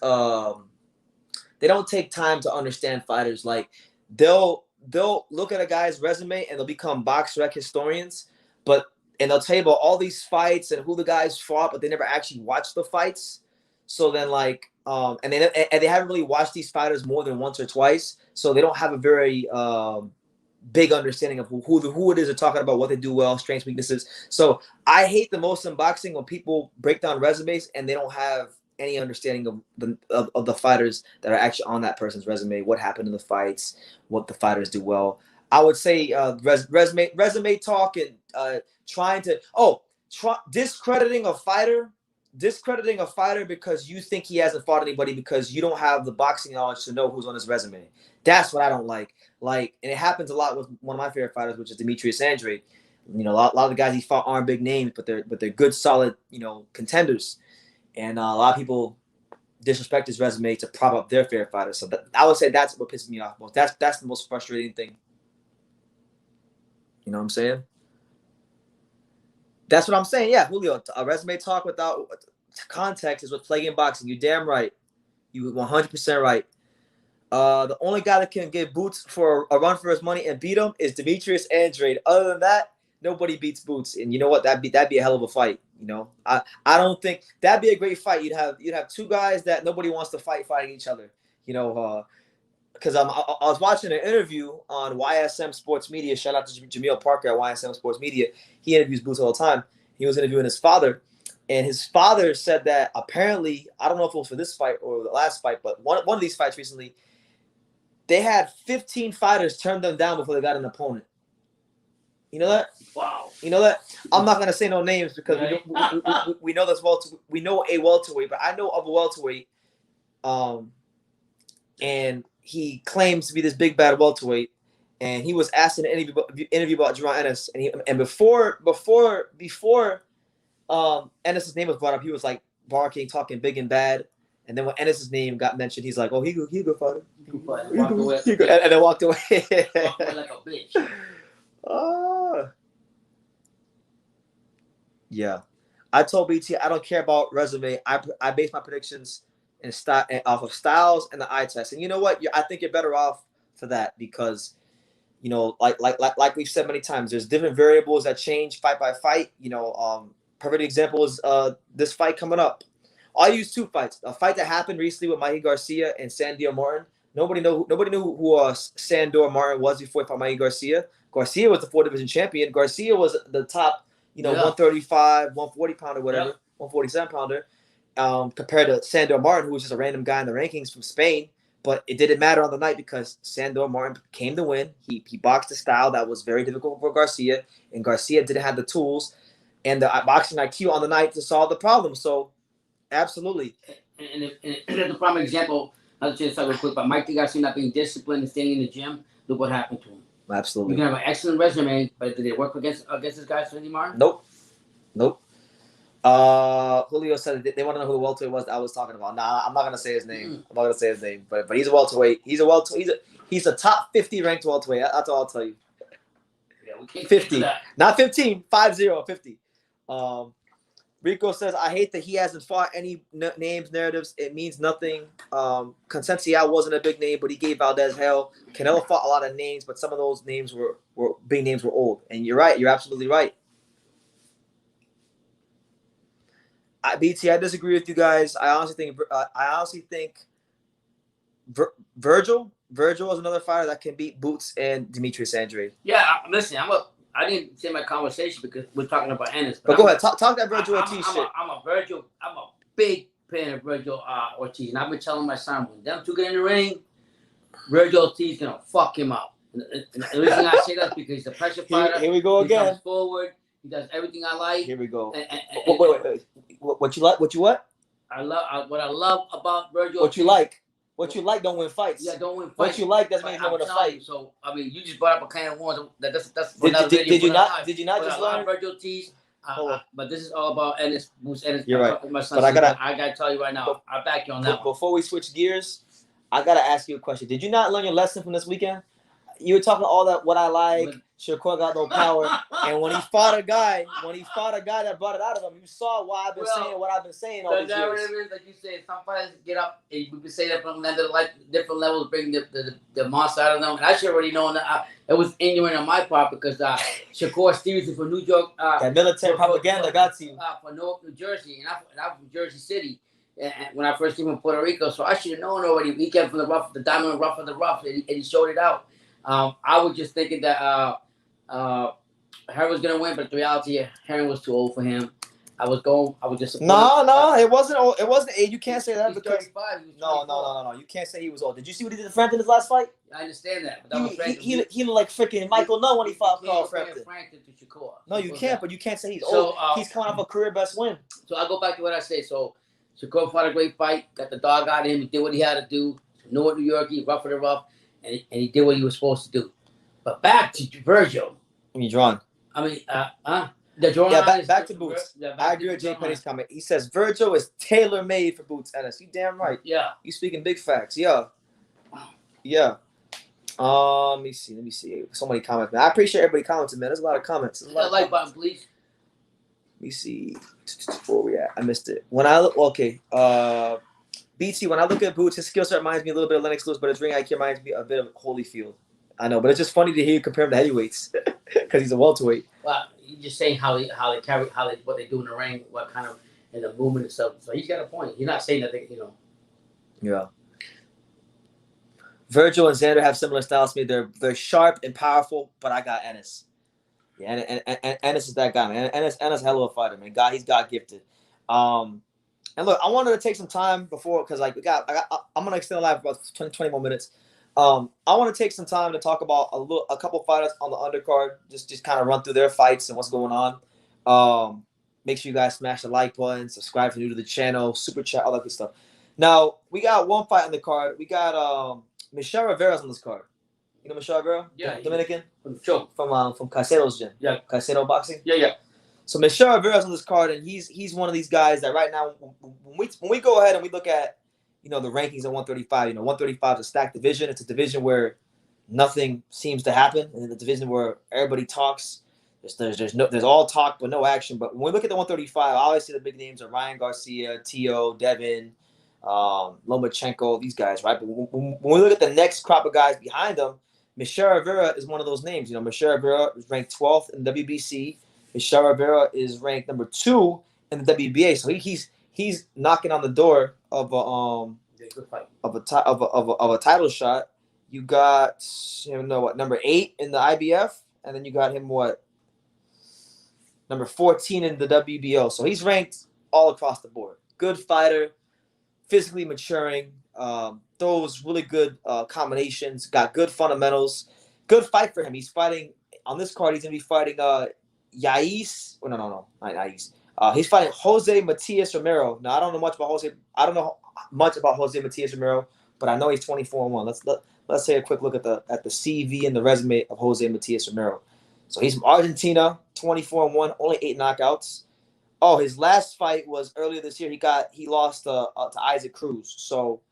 they don't take time to understand fighters. Like they'll look at a guy's resume and they'll become box rec historians, and they'll tell you about all these fights and who the guys fought, but they never actually watched the fights. So then and they haven't really watched these fighters more than once or twice, so they don't have a very big understanding of who it is they're talking about, what they do well, strengths, weaknesses. So I hate the most in boxing when people break down resumes and they don't have any understanding of the fighters that are actually on that person's resume, what happened in the fights, what the fighters do well. I would say resume talk and discrediting a fighter because you think he hasn't fought anybody because you don't have the boxing knowledge to know who's on his resume. That's what I don't like. And it happens a lot with one of my favorite fighters, which is Demetrius Andrade. You know, a lot of the guys he fought aren't big names, but they're good, solid, contenders. And a lot of people disrespect his resume to prop up their favorite fighters. So I would say that's what pisses me off most. That's the most frustrating thing. You know what I'm saying? That's what I'm saying. Yeah, Julio, a resume talk without context is what's plaguing boxing. You're damn right. You 100% right. The only guy that can get Boots for a run for his money and beat him is Demetrius Andrade. Other than that, nobody beats Boots. And you know what? That'd be a hell of a fight. You know, I don't think that'd be a great fight. You'd have two guys that nobody wants to fighting each other. You know, because I was watching an interview on YSM Sports Media. Shout out to Jameel Parker at YSM Sports Media. He interviews Boots all the time. He was interviewing his father, and his father said that apparently, I don't know if it was for this fight or the last fight, but one of these fights recently, they had 15 fighters turn them down before they got an opponent. You know that?
Wow.
You know that? I'm not gonna say no names because we know this we know a welterweight, but I know of a welterweight, and he claims to be this big bad welterweight, and he was asked in an interview about Jaron Ennis, and before Ennis's name was brought up, he was like barking, talking big and bad. And then when Ennis's name got mentioned, he's like, "Oh, he good fighter." And then walked away.
Walked away like a bitch.
Yeah. I told BT I don't care about resume. I base my predictions off of styles and the eye test. And you know what? I think you're better off for that because, you know, like we've said many times, there's different variables that change fight by fight. You know, perfect example is this fight coming up. I'll use two fights. A fight that happened recently with Mikey Garcia and Sandor Martin. Nobody knew who Sandor Martin was before he fought Mikey Garcia. Garcia was the 4th division champion. Garcia was the top, 135, 140 pounder, whatever, 147 pounder, compared to Sandor Martin, who was just a random guy in the rankings from Spain. But it didn't matter on the night because Sandor Martin came to win. He boxed a style that was very difficult for Garcia, and Garcia didn't have the tools and the boxing IQ on the night to solve the problem. So, absolutely.
And the prime example, I'll just say real quick, but Mike Garcia not being disciplined and staying in the gym, look what happened to him.
Absolutely.
You can have an excellent resume, but did it work against this guy, Sandy Martin?
Nope. Julio said they want to know who the welterweight was that I was talking about. Nah, I'm not gonna say his name. I'm not gonna say his name, but he's a welterweight. He's a top 50 ranked welterweight. That's all I'll tell you.
Yeah, we can't
50, not 15. 50. Rico says, I hate that he hasn't fought any names, narratives. It means nothing. Consensia wasn't a big name, but he gave Valdez hell. Canelo fought a lot of names, but some of those names were big names were old. And you're right. You're absolutely right. BT, I disagree with you guys. I honestly think Virgil is another fighter that can beat Boots and Demetrius Andrade.
Yeah, listen, I didn't say my conversation because we're talking about Ennis.
But go ahead, talk that Virgil Ortiz shit.
I'm a big fan of Virgil Ortiz, and I've been telling my son when them two get in the ring, Virgil Ortiz gonna fuck him up. And the reason I say that is because he's a pressure fighter.
Here we go again.
He comes forward. He does everything I like.
Here we go. Wait. What you like? What you what?
What I love about Virgil.
What you like? What you like don't win fights.
Yeah, don't win fights.
What you like doesn't mean you don't win a fight.
So I mean, you just brought up a can of worms. That's
Did you not just learn
Virgil Ortiz? But this is all about Ennis.
You're right.
My son,
but I
gotta tell you right now. I'll back you on that.
Before we switch gears, I gotta ask you a question. Did you not learn your lesson from this weekend? You were talking all that what I like, Shakur got no power. And when he fought a guy that brought it out of him, you saw why I've been saying what I've been saying all these years.
Like you said, some fighters get up, and we can say that from different levels, bring the monster out of them. And I should already know that it was ignorant on my part because Shakur Stevenson from New York.
That military propaganda got to you.
For Newark, New Jersey, and I'm from Jersey City. And when I first came from Puerto Rico, so I should have known already. He came from the diamond rough of the rough, and he showed it out. I was just thinking that Heron was gonna win, but the reality, Heron was too old for him. I was just
no, it wasn't old. It wasn't age. You can't say that
he's
because
35.
No. You can't say he was old. Did you see what he did to Frampton in his last fight?
I understand that, but
he looked like freaking Michael Nunn when he fought Carl Frampton. No, you can't. But you can't say he's old. He's coming off a career best win.
So I go back to what I say. So Shakur fought a great fight. Got the dog out of him. He did what he had to do. Newark, New York. He rough for the rough, and he did what he was supposed to do. But back to Virgil.
Jaron.
The Jaron
back to Boots. I agree with Jay Penny's comment. He says Virgil is tailor-made for Boots Ennis. You damn right.
Yeah.
You speaking big facts. Yeah. Let me see. So many comments, man. I appreciate everybody commenting, man. There's a lot of comments.
Like button, please.
Let me see. Where we at? I missed it. When I look, okay. BT, when I look at Boots, his skill set reminds me a little bit of Lennox Lewis, but his ring IQ reminds me a bit of Holyfield. I know, but it's just funny to hear you compare him to heavyweights because he's a welterweight.
Well, you're just saying what they do in the ring, what kind of and the movement and stuff. So he's got a point. You're not saying that
Yeah. Virgil and Xander have similar styles to me. They're sharp and powerful, but I got Ennis. Yeah, and Ennis is that guy, man. Ennis hell of a fighter, man. He's God gifted. And look, I wanted to take some time before because I'm gonna extend the live for about 20 more minutes. I want to take some time to talk about a couple fighters on the undercard, just kind of run through their fights and what's going on. Make sure you guys smash the like button, subscribe if you're new to the channel, super chat, all that good stuff. Now, we got one fight on the card. We got Michelle Rivera's on this card. You know Michelle Rivera?
Yeah.
Dominican?
Sure.
From Caicedo's gym.
Yeah.
Caicedo Boxing?
Yeah.
So Michelle Rivera's on this card, and he's one of these guys that right now, when we go ahead and we look at the rankings at 135. 135 is a stacked division. It's a division where nothing seems to happen, and it's a division where everybody talks. There's all talk but no action. But when we look at the 135, obviously the big names are Ryan Garcia, Tio, Devin, Lomachenko, these guys, right? But when we look at the next crop of guys behind them, Michelle Rivera is one of those names. Michelle Rivera is ranked 12th in the WBC. Michelle Rivera is ranked number 2 in the WBA. So he's knocking on the door of a title shot. You got number 8 in the IBF, and then you got him number 14 in the WBO. So he's ranked all across the board. Good fighter, physically maturing, throws really good combinations, got good fundamentals. Good fight for him. He's fighting on this card. He's gonna be fighting Yais. Oh, no, not Yais. He's fighting Jose Matias Romero. Now I don't know much about Jose. I don't know much about Jose Matias Romero, but I know he's 24-1. Let's take a quick look at the CV and the resume of Jose Matias Romero. So he's from Argentina, 24-1, only 8 knockouts. Oh, his last fight was earlier this year. He lost to Isaac Cruz. So,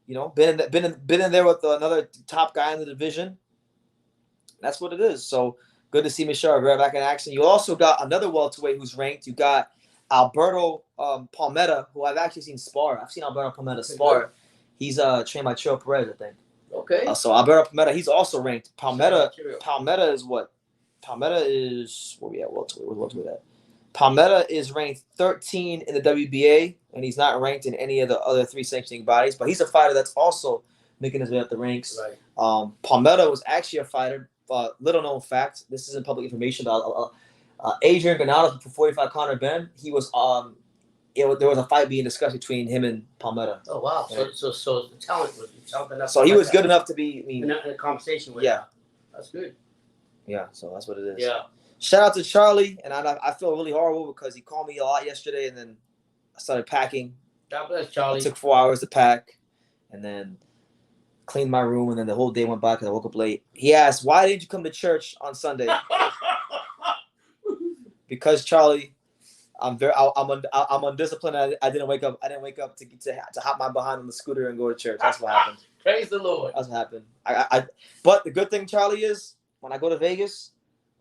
been in there with another top guy in the division. That's what it is. So good to see Michelle Rivera back in action. You also got another welterweight who's ranked. You got Alberto Palmetta, who I've actually seen spar. I've seen Alberto Palmetta spar. He's trained by Chiro Perez, I think.
Okay.
So Alberto Palmetta, he's also ranked. Palmetta is what? Palmetta is where we at? Welterweight at? Palmetta is ranked 13 in the WBA, and he's not ranked in any of the other 3 sanctioning bodies. But he's a fighter that's also making his way up the ranks. Right. Palmetta was actually a fighter. Little known fact. This isn't public information. But Adrian Granados for 45 Conor Ben. He was there was a fight being discussed between him and Palmetta.
Oh wow! Yeah. So the talent was.
So he was good enough to be.
In a conversation with.
Yeah.
Him. That's good.
Yeah. So that's what it is.
Yeah.
Shout out to Charlie, and I feel really horrible because he called me a lot yesterday, and then I started packing.
God bless Charlie.
It took 4 hours to pack, and then cleaned my room, and then the whole day went by because I woke up late. He asked, "Why didn't you come to church on Sunday?" Because Charlie, I'm undisciplined. I didn't wake up. I didn't wake up to hop my behind on the scooter and go to church. That's what happened.
Praise the Lord.
That's what happened. But the good thing, Charlie, is when I go to Vegas,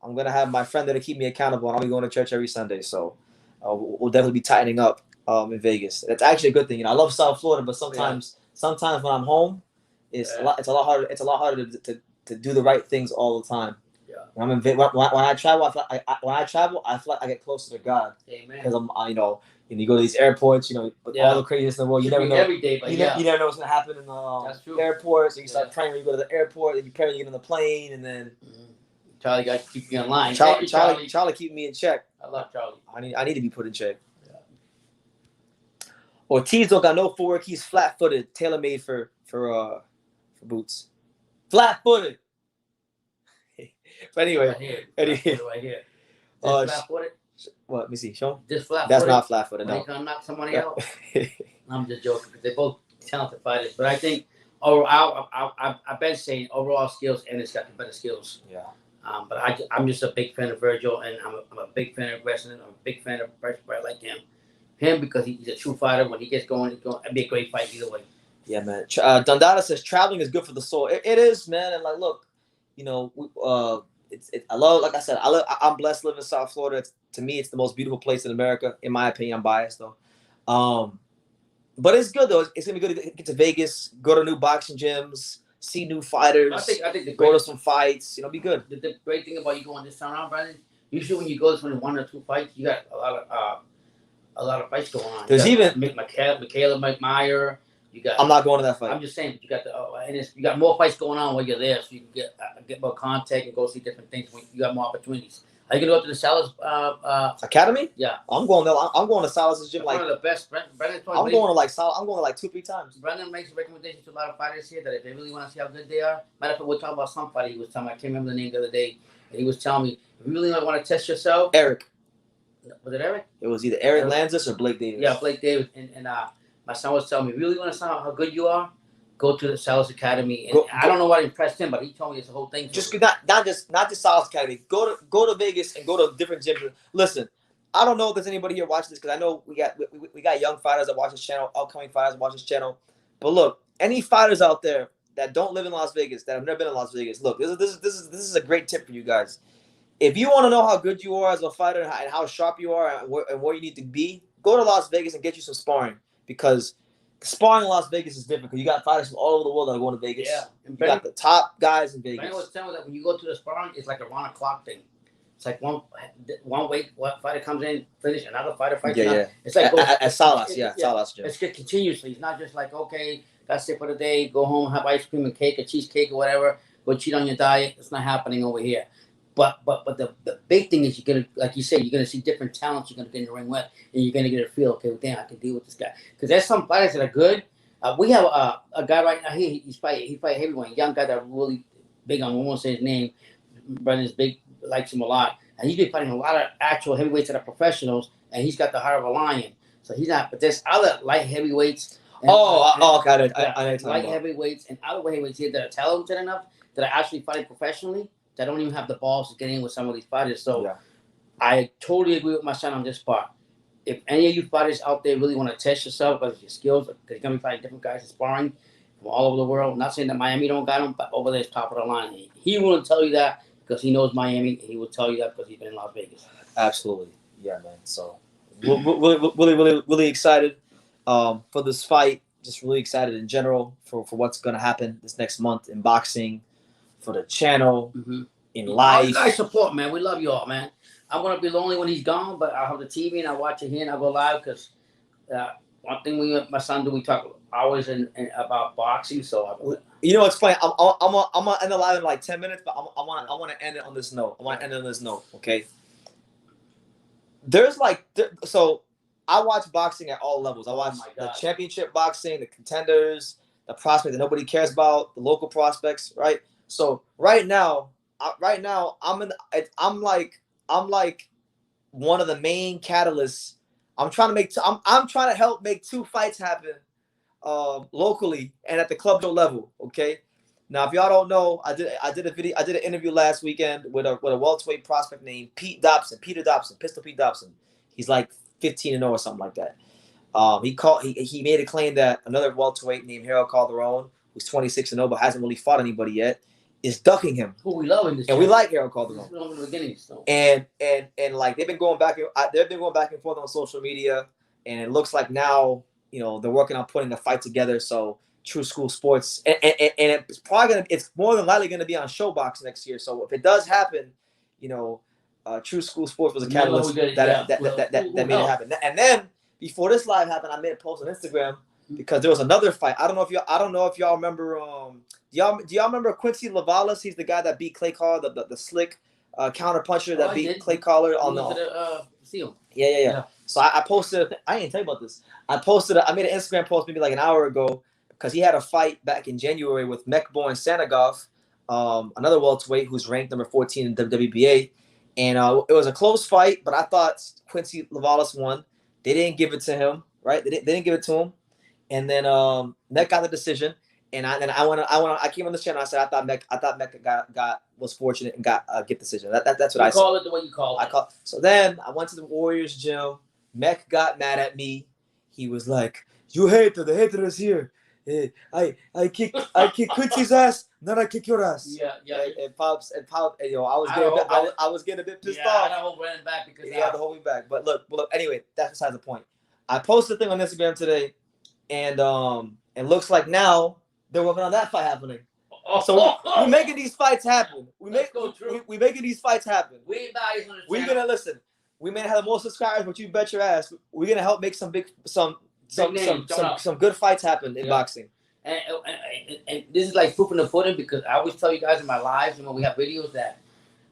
I'm gonna have my friend there to keep me accountable, and I'll be going to church every Sunday. So we'll definitely be tightening up in Vegas. That's actually a good thing. You know, I love South Florida, but sometimes when I'm home, it's a lot harder. It's a lot harder to do the right things all the time.
Yeah.
When I'm in when I travel, I feel like I get closer to God.
Amen.
Because you know, you go to these airports, you know, with all the craziness in the world, you never know.
Every day, but
you never know what's gonna happen in the airport. So you start praying when you go to the airport, and you pray when you get on the plane, and then
Charlie got to keep you in line.
Charlie keep me in check.
I love Charlie.
I need to be put in check. Yeah. Ortiz don't got no footwork. He's flat-footed, tailor-made for boots. Flat-footed. But anyway,
flat-footed.
What? Let me see. Show him.
This flat-footed.
That's not flat-footed. No.
They gonna knock somebody out. I'm just joking because they're both talented fighters. But I think overall, I've been saying overall skills, and it's got the better skills.
Yeah.
But I'm just a big fan of Virgil, and I'm a big fan of wrestling. I'm a big fan of a fighter like him. Because he's a true fighter. When he gets going, it'd be a great fight either way.
Yeah, man. Dundada says traveling is good for the soul. It is, man. And like, look, you know, I love, like I said, I'm blessed living in South Florida. To me, it's the most beautiful place in America. In my opinion, I'm biased though. But it's good though. It's gonna be good to get to Vegas, go to new boxing gyms, see new fighters. I think go to some fights. You know, be good.
The great thing about you going this time around, Brandon, usually when you go to 1 or 2 fights, you got a lot of fights going on.
There's even
Michaela Meyer. You got.
I'm not going to that fight.
I'm just saying you got you got more fights going on while you're there, so you can get more contact and go see different things. When you got more opportunities. Are you gonna go to the Salas
Academy?
Yeah,
I'm going there. I'm going to Salas' gym. Like
one of the best. Brendan
I'm going to like 2-3 times.
Brendan makes recommendations to a lot of fighters here that if they really want to see how good they are. Matter of fact, we're talking about some fighter. He was telling me, I can't remember the name the other day. And he was telling me, if you really want to test yourself,
Eric.
Was it Eric?
It was either Eric Lanzis or Blake Davis.
Yeah, Blake Davis. And my son was telling me, if you really want to see how good you are, go to the Salas Academy. And I don't know what impressed him, but he told me it's a whole thing.
Just not just Salas Academy. Go to Vegas and go to different gyms. Listen, I don't know if there's anybody here watching this because I know we got young fighters that watch this channel, upcoming fighters that watch this channel. But look, any fighters out there that don't live in Las Vegas, that have never been in Las Vegas, look, this is a great tip for you guys. If you want to know how good you are as a fighter and how sharp you are and where you need to be, go to Las Vegas and get you some sparring because sparring in Las Vegas is different because you got fighters from all over the world that are going to Vegas.
Yeah.
You got the top guys in Vegas.
I was telling me that when you go to the sparring, it's like a round-the-clock thing. It's like one fighter comes in, finish, another fighter fights.
Yeah.
It's like
at Salas, Salas gym.
It's good continuously. It's not just like, okay, that's it for the day. Go home, have ice cream and cake, a cheesecake or whatever. Go cheat on your diet. It's not happening over here. But the big thing is you're gonna, like you said, you're gonna see different talents you're gonna get in the ring with, and you're gonna get a feel. Okay, well, damn, I can deal with this guy because there's some fighters that are good. We have a guy right now. He fight heavyweight, young guy that really big on. We won't say his name. Brendan's big, likes him a lot, and he's been fighting a lot of actual heavyweights that are professionals, and he's got the heart of a lion. So he's not. But there's other light heavyweights.
Okay. I
light heavyweights and other heavyweights here that are talented enough that are actually fighting professionally. That don't even have the balls to get in with some of these fighters. So I totally agree with my son on this part. If any of you fighters out there really want to test yourself because your skills, because you're going to be fighting different guys and sparring from all over the world. I'm not saying that Miami don't got them, but over there is top of the line. He wouldn't tell you that because he knows Miami, and he will tell you that because he's been in Las Vegas.
Absolutely. Yeah, man. So we're really excited for this fight. Just really excited in general for what's going to happen this next month in boxing, for the channel, in life.
You guys support, man. We love you all, man. I'm going to be lonely when he's gone, but I'll have the TV and I'll watch it here and I'll go live because one thing my son do, we talk hours about boxing. So
you know what's funny? I'm gonna end the live in like 10 minutes, but I want to end it on this note. Okay. There's so I watch boxing at all levels. I watch the championship boxing, the contenders, the prospects that nobody cares about, the local prospects, right? So right now, I'm like one of the main catalysts. I'm trying to help make 2 fights happen locally and at the club show level. Okay. Now, if y'all don't know, I did an interview last weekend with a welterweight prospect named Peter Dobson, Pistol Pete Dobson. He's like 15-0 or something like that. He made a claim that another welterweight named Harold Calderon, who's 26-0 but hasn't really fought anybody yet, is ducking him.
Who we love in this.
And we like Jaron Calderon.
From the beginning, so.
And like they've been going back and forth on social media, and it looks like now they're working on putting a fight together. So True School Sports, and it's more than likely gonna be on Showbox next year. So if it does happen, True School Sports was a catalyst that made it happen. And then before this live happened, I made a post on Instagram because there was another fight. I don't know if y'all remember. Do y'all remember Quincy Lavalas? He's the guy that beat Clay Collar, the slick counter puncher that beat Clay Collar on the
seal.
Yeah. So I posted. I didn't tell you about this. I made an Instagram post maybe like an hour ago because he had a fight back in January with Mekborn Sanagov, another welterweight who's ranked number 14 in WBA. And it was a close fight, but I thought Quincy Lavalas won. They didn't give it to him, right? They didn't give it to him. And then Mek got the decision. And I came on this channel. I said I thought Mek was fortunate and got a good decision. That's what I said.
Call it the way you call it.
So then I went to the Warriors gym. Mek got mad at me. He was like, "You hater, the hater is here. I kick Quincy's ass, then I kick your ass."
Yeah.
And Pops, I was getting a bit pissed off.
I hold Brandon back because
he had to hold me back. But look. Anyway, that's besides the point. I posted a thing on Instagram today, and it looks like now they're working on that fight happening. So we're making these fights happen. We're making these fights happen. We're gonna listen. We may not have the most subscribers, but you bet your ass we're gonna help make some good fights happen in boxing.
And this is like proof in the pudding because I always tell you guys in my lives and when we have videos that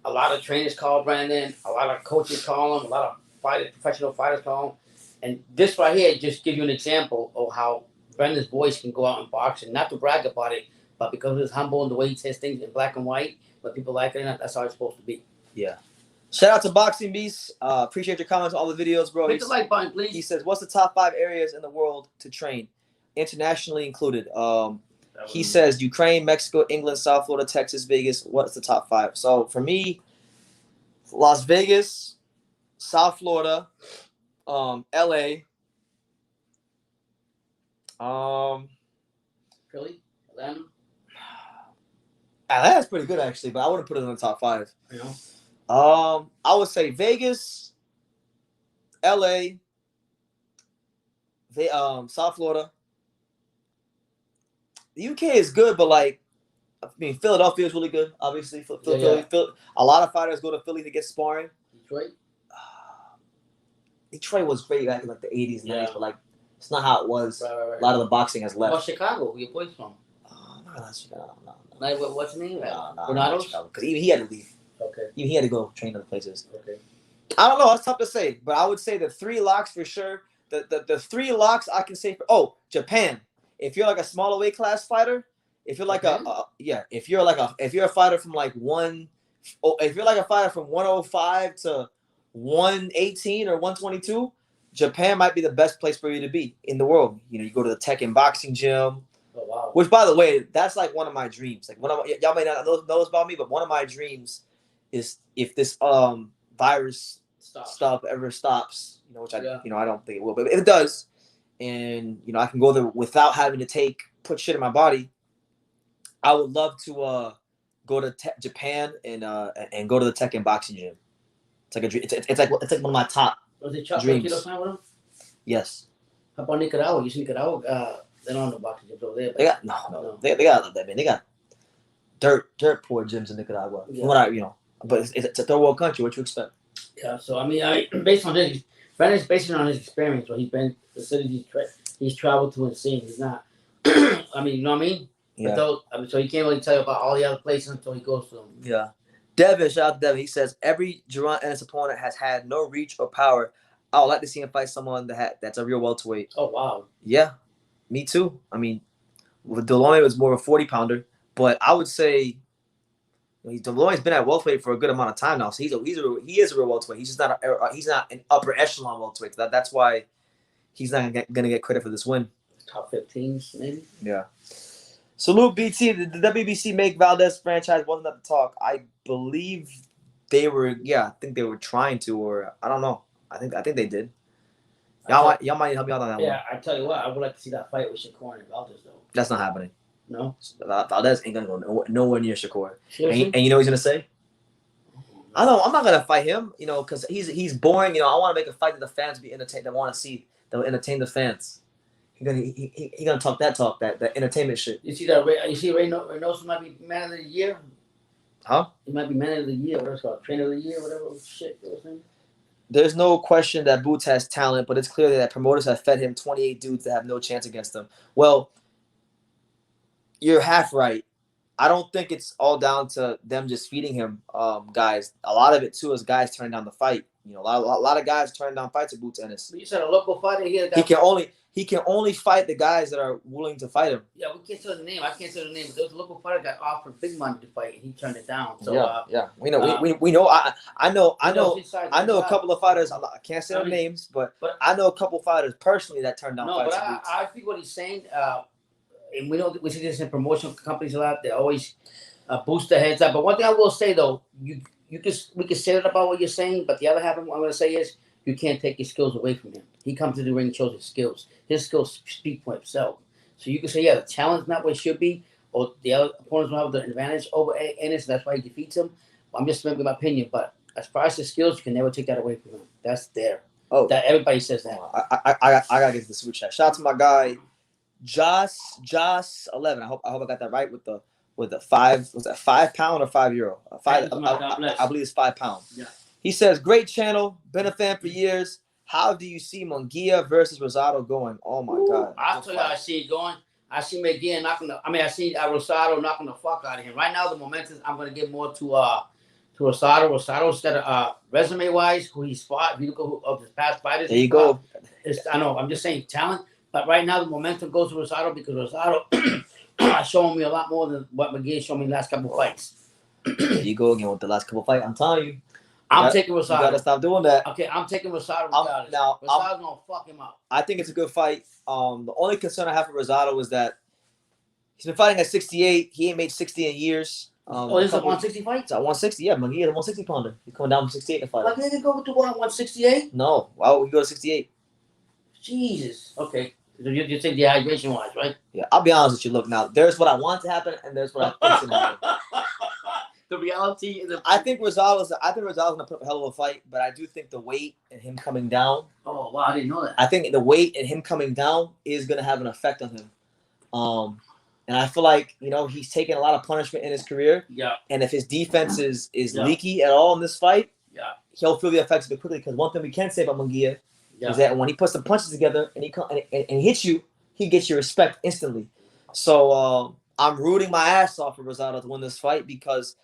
a lot of trainers call Brandon, a lot of coaches call him, a lot of professional fighters call him, and this right here just gives you an example of how Brandon's voice can go out in boxing, not to brag about it, but because he's humble and the way he says things in black and white, but people like it, that's how it's supposed to be.
Yeah. Shout out to Boxing Beast. Appreciate your comments on all the videos, bro.
Hit the like button, please.
He says, "What's the top 5 areas in the world to train, internationally included?" He says Ukraine, Mexico, England, South Florida, Texas, Vegas. What's the top 5? So for me, Las Vegas, South Florida, LA,
Philly, Atlanta.
Atlanta's pretty good actually, but I wouldn't put it in the top 5. I would say Vegas, LA, South Florida. The UK is good, but Philadelphia is really good. Obviously, Philly. A lot of fighters go to Philly to get sparring. Detroit was great back in the 80s and 90s, but it's not how it was.
Right.
A lot of the boxing has left.
Well, Chicago, your boy's from.
Not Chicago. No.
What's his name?
Renatos? Because even he had to leave.
Okay.
Even he had to go train other places.
Okay.
I don't know. It's tough to say, but I would say the 3 locks for sure. The 3 locks I can say Japan. If you're like a smaller weight class fighter, if you're like if you're a fighter from if you're like a fighter from 105 to 118 or 122, Japan might be the best place for you to be in the world. You go to the Tekken boxing gym.
Oh, wow.
Which, by the way, that's like one of my dreams. Y'all may not know this about me, but one of my dreams is if this virus stuff ever stops, which I don't think it will, but if it does, and I can go there without having to put shit in my body, I would love to go to Japan and go to the Tekken boxing gym. It's like a dream. It's like one of my top dreams. Yes.
How about Nicaragua? You see Nicaragua? They don't have no boxing gyms over there.
They got no. They got that, man. They got dirt poor gyms in Nicaragua. Yeah. From what but it's a third world country. What you expect?
Yeah. So based on his, Brandon's based on his experience. Where he's been, the cities he's traveled to and seen. He's not. You know what I mean?
Yeah.
So he can't really tell you about all the other places until he goes to them.
Yeah. Devin, shout out to Devin. He says every Jaron Ennis opponent has had no reach or power. I would like to see him fight someone that's a real welterweight.
Oh wow.
Yeah. Me too. With Delorme, it was more of a 40-pounder, but I would say Delorme's been at welterweight for a good amount of time now, so he is a real welterweight. He's just not he's not an upper echelon welterweight. That's why he's not gonna get credit for this win.
Top 15, maybe.
Yeah. Salute BT. The WBC make Valdez franchise wasn't at the talk. I believe they were. Yeah, I think they were trying to, or I don't know. I think they did. Y'all might help me out on that one.
Yeah, I tell you what, I would like to see that fight with Shakur and Valdez, though.
That's not happening.
No.
Valdez ain't gonna go nowhere near Shakur.
Seriously?
And you know what he's gonna say? I know I'm not gonna fight him, you know, because he's boring. You know, I want to make a fight that the fans be entertained, that want to see, that will entertain the fans. He gonna talk that entertainment shit.
You see that? You see Reynoso might be man of the year.
Huh?
He might be man of the year. Whatever it's called, trainer of the year, whatever shit.
There's no question that Boots has talent, but it's clear that promoters have fed him 28 dudes that have no chance against him. Well, you're half right. I don't think it's all down to them just feeding him guys. A lot of it too is guys turning down the fight. You know, a lot of guys turning down fights at Boots Ennis.
But you said a local fighter here.
He can only fight the guys that are willing to fight him.
Yeah, we can't say the name. I can't say the name. But there was a local fighter that offered big money to fight, and he turned it down. So
yeah, we know. We know. I know a couple of fighters. I can't say their names, but I know a couple of fighters personally that turned down fights.
No, but I think what he's saying. And we know we see this in promotional companies a lot. They always boost their heads up. But one thing I will say though, we can say that about what you're saying, but the other half of what I'm going to say is you can't take your skills away from him. He comes to the ring and shows his skills. His skills speak for himself. So you can say, yeah, the talent's not what it should be, or the other opponents will have the advantage over Ennis. That's why he defeats him. I'm just making my opinion, but as far as the skills, you can never take that away from him. That's there. Oh, that everybody says that.
I gotta get the super chat. Shout out to my guy. Joss 11. I hope I got that right with the 5. Was that €5 or €5? I believe it's £5.
Yeah.
He says, great channel, been a fan for years. How do you see Munguia versus Rosado going? Oh my God.
I'll tell you how I see it going. I see Munguia I see Rosado knocking the fuck out of him. Right now the momentum I'm gonna give more to Rosado. Rosado's got a resume wise who he's fought. If you look of his past fighters.
There you go.
I know, I'm just saying talent. But right now, the momentum goes to Rosado because Rosado is showing me a lot more than what McGee showed me the last couple of fights.
There you go again with the last couple of fights. I'm telling you.
I'm taking Rosado.
You got to stop doing that.
Okay, I'm taking Rosado regardless. Rosado's going to fuck him up.
I think it's a good fight. The only concern I have for Rosado is that he's been fighting at 68. He ain't made 60 in years.
This is a 160 fight?
It's at 160, yeah. McGee is a 160 pounder. He's coming down from 68 to fight.
Why can't he go to 168?
No. Why would he go to 68?
Jesus. Okay. You think dehydration wise, right?
Yeah, I'll be honest with you. Look, now there's what I want to happen, and there's what I think's gonna happen.
The reality is,
I think Rosato's gonna put up a hell of a fight, but I do think the weight and him coming down.
Oh wow, I didn't know that.
I think the weight and him coming down is gonna have an effect on him. And I feel like he's taken a lot of punishment in his career.
Yeah.
And if his defense is leaky at all in this fight, he'll feel the effects of it quickly. Because one thing we can say about Munguia. Is that when he puts the punches together and he hits you, he gets your respect instantly. So I'm rooting my ass off for Rosado to win this fight because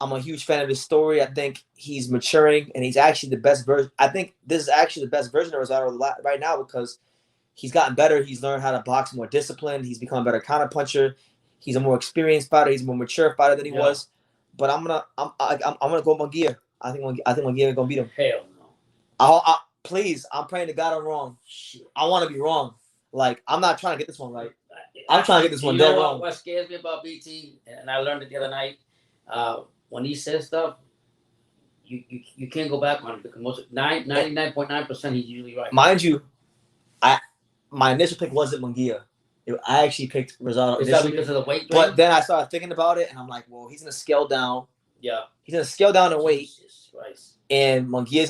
I'm a huge fan of his story. I think he's maturing and he's actually the best version. I think this is actually the best version of Rosado right now because he's gotten better. He's learned how to box more disciplined. He's become a better counterpuncher. He's a more experienced fighter. He's a more mature fighter than he was. But I'm gonna go Munguia. I think Munguia gonna beat him.
Hell no.
Please, I'm praying to God I'm wrong. I want to be wrong. Like, I'm not trying to get this one right. I'm trying to get this one dead wrong.
What scares me about BT, and I learned it the other night, when he says stuff, you can't go back on it because 99.9% he's usually right.
Mind you, my initial pick wasn't Munguia. I actually picked Rosado.
Is that because of the weight?
But then I started thinking about it, and I'm like, well, he's going to scale down.
Yeah. He's
going to scale down in weight.
Jesus Christ.
And Munguia's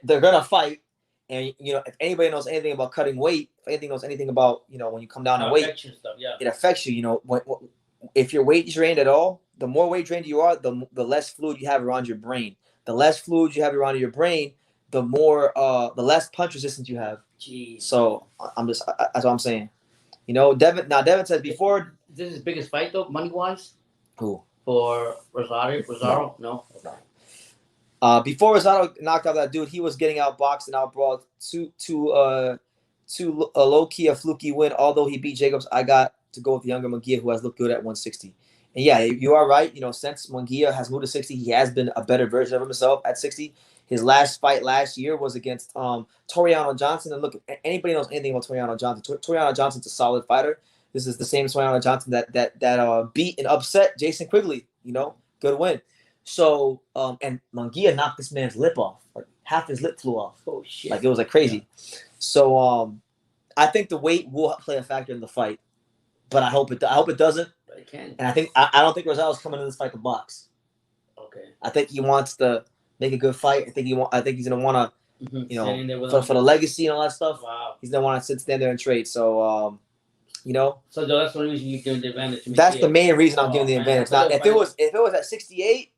they're gonna fight, and if anybody knows anything about cutting weight, if anything knows anything about when you come down in weight, it affects you. If you're weight drained at all, the more weight drained you are, the less fluid you have around your brain. The less fluid you have around your brain, the less punch resistance you have.
Jeez.
So that's what I'm saying. Devin says before.
This is his biggest fight though, money wise.
Who?
For Rosado? No.
Before Rosado knocked out that dude, he was getting outboxed and outbrawled to a low-key, a fluky win. Although he beat Jacobs, I got to go with the younger Munguia, who has looked good at 160. And yeah, you are right. Since Munguia has moved to 60, he has been a better version of himself at 60. His last fight last year was against Toriano Johnson. And look, anybody knows anything about Toriano Johnson. Toriano Johnson's a solid fighter. This is the same Toriano Johnson that beat and upset Jason Quigley. Good win. So, and Munguia knocked this man's lip off. Like, half his lip flew off.
Oh, shit.
Like, it was like crazy. Yeah. So, I think the weight will play a factor in the fight. but I hope it doesn't.
But it can.
And I don't think Rosado's coming in this fight to box.
Okay.
I think he wants to make a good fight. I think he's gonna want to, you know, for the legacy and all that stuff.
Wow.
He's gonna want to stand there and trade. So, you know.
So that's the reason you're giving the advantage.
That's the main reason I'm giving the advantage. Now, if it was at 68,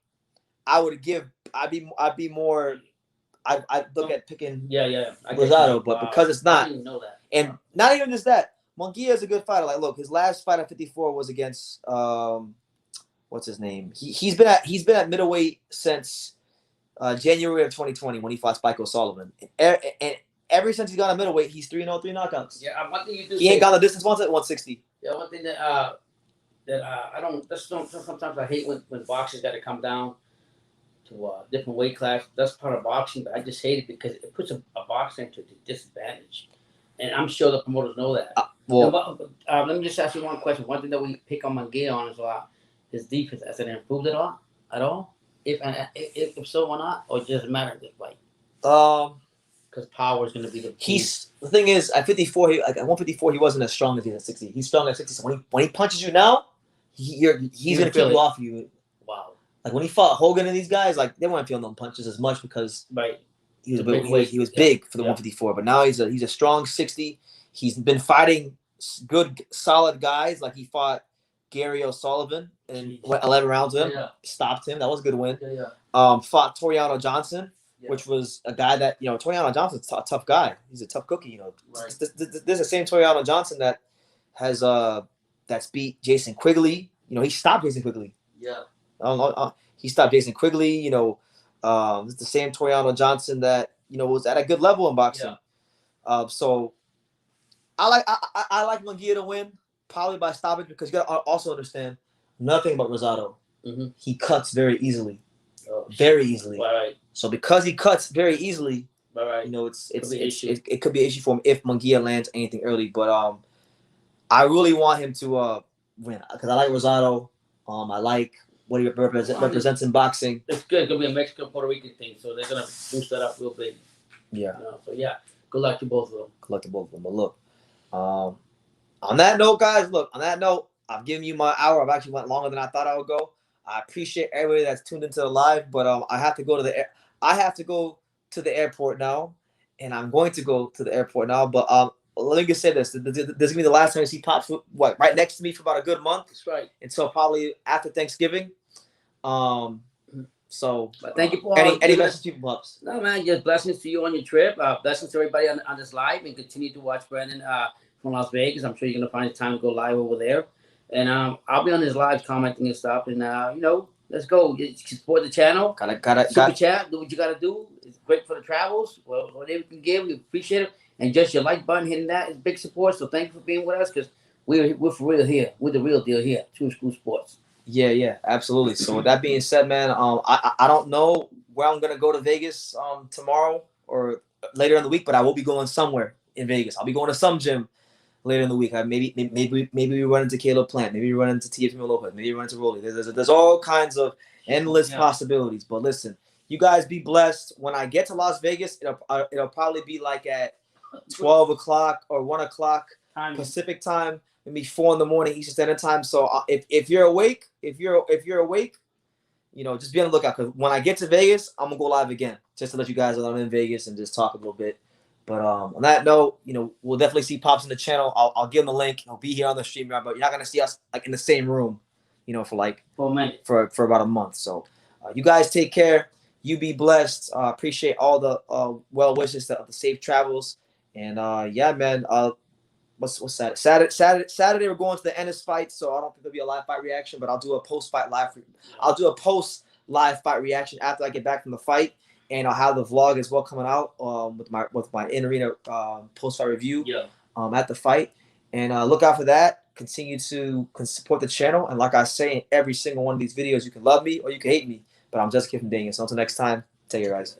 I'd look at picking Rosado, but because it's not,
I didn't know that.
And not even just that, Munguia is a good fighter. Like, look, his last fight at 54 was against what's his name? He's been at middleweight since January of 2020 when he fought Spike O'Sullivan, and ever since he's gone to middleweight, he's 3-0, 3 knockouts.
Yeah, one thing you do.
He ain't gone the distance once at 160.
Yeah, one thing that I don't. Sometimes I hate when boxers got to come down to a different weight class. That's part of boxing, but I just hate it because it puts a boxer into a disadvantage, and I'm sure the promoters know that. Let me just ask you one question. One thing that we pick on Munguia on is his defense. Has it improved at all? If so or not, or it doesn't matter in this fight? Because power is going to be the key.
The thing is, at 54, at 154, he wasn't as strong as he is at 60. He's strong at 60. So when he punches you now, he's going to keep you off you.
Wow.
Like when he fought Hogan and these guys, like they weren't feeling them punches as much because he was big for the 154. But now he's a strong 60. He's been fighting good, solid guys. Like he fought Gary O'Sullivan and went 11 rounds with him. Stopped him. That was a good win. Fought Toriano Johnson. Which was a guy that, you know, Toriano Johnson's a tough guy. He's a tough cookie, you know. Right. This is the same Toriano Johnson that has that's beat Jason Quigley. You know, he stopped Jason Quigley.
Yeah.
He stopped Jason Quigley. You know, it's the same Toriano Johnson that, you know, was at a good level in boxing. Yeah. So I like Munguia to win, probably by stoppage, because you got to also understand nothing about Rosado. Mm-hmm. He cuts very easily. Very easily.
Right.
So because he cuts very easily, you know, it could be an issue for him if Munguia lands anything early. But I really want him to win because I like Rosado. I like what he represents in boxing.
It's good. It's gonna be a Mexican-Puerto Rican thing, so they're gonna boost that up real big.
Yeah.
You know, so yeah, good luck to both of them.
Good luck to both of them. But look, on that note, guys, I've given you my hour. I've actually went longer than I thought I would go. I appreciate everybody that's tuned into the live, but I have to go to the airport now, and I'm going to go to the airport now. But let me just say this: this is gonna be the last time you see Pops. Right next to me for about a good month.
That's right.
Until probably after Thanksgiving. So,
but thank you for
any blessings to you, Pops.
No, man, just blessings to you on your trip. Blessings to everybody on this live, and continue to watch Brandon from Las Vegas. I'm sure you're gonna find the time to go live over there. And I'll be on his live commenting and stuff. And, you know, let's go. Support the channel. Super chat. Do what you got to do. It's great for the travels. Well, whatever you can give, we appreciate it. And just your like button, hitting that is big support. So thank you for being with us because we're for real here. We're the real deal here. True School Sports.
Yeah, absolutely. So with that being said, man, I don't know where I'm going to go to Vegas tomorrow or later in the week, but I will be going somewhere in Vegas. I'll be going to some gym later in the week. Maybe we run into Caleb Plant. Maybe we run into Teofimo Lopez. Maybe we run into Rolly. There's all kinds of endless possibilities. But listen, you guys be blessed. When I get to Las Vegas, it'll probably be like at 12 o'clock or 1 o'clock Pacific time, maybe 4 in the morning Eastern Standard Time. So if you're awake, you know, just be on the lookout because when I get to Vegas, I'm gonna go live again just to let you guys know I'm in Vegas and just talk a little bit. But on that note, you know, we'll definitely see Pops in the channel. I'll give him the link. He'll be here on the stream, but you're not gonna see us like in the same room, you know, for about a month. So you guys take care. You be blessed. Appreciate all the well wishes of the safe travels. And yeah, man. What's Saturday we're going to the Ennis fight, so I don't think there'll be a live fight reaction, but I'll do a post live fight reaction after I get back from the fight. And I'll have the vlog as well coming out with my in-arena post-fight review at the fight. And look out for that. Continue to support the channel. And like I say in every single one of these videos, you can love me or you can hate me. But I'm just Kid from Daniel. So until next time, take care, guys.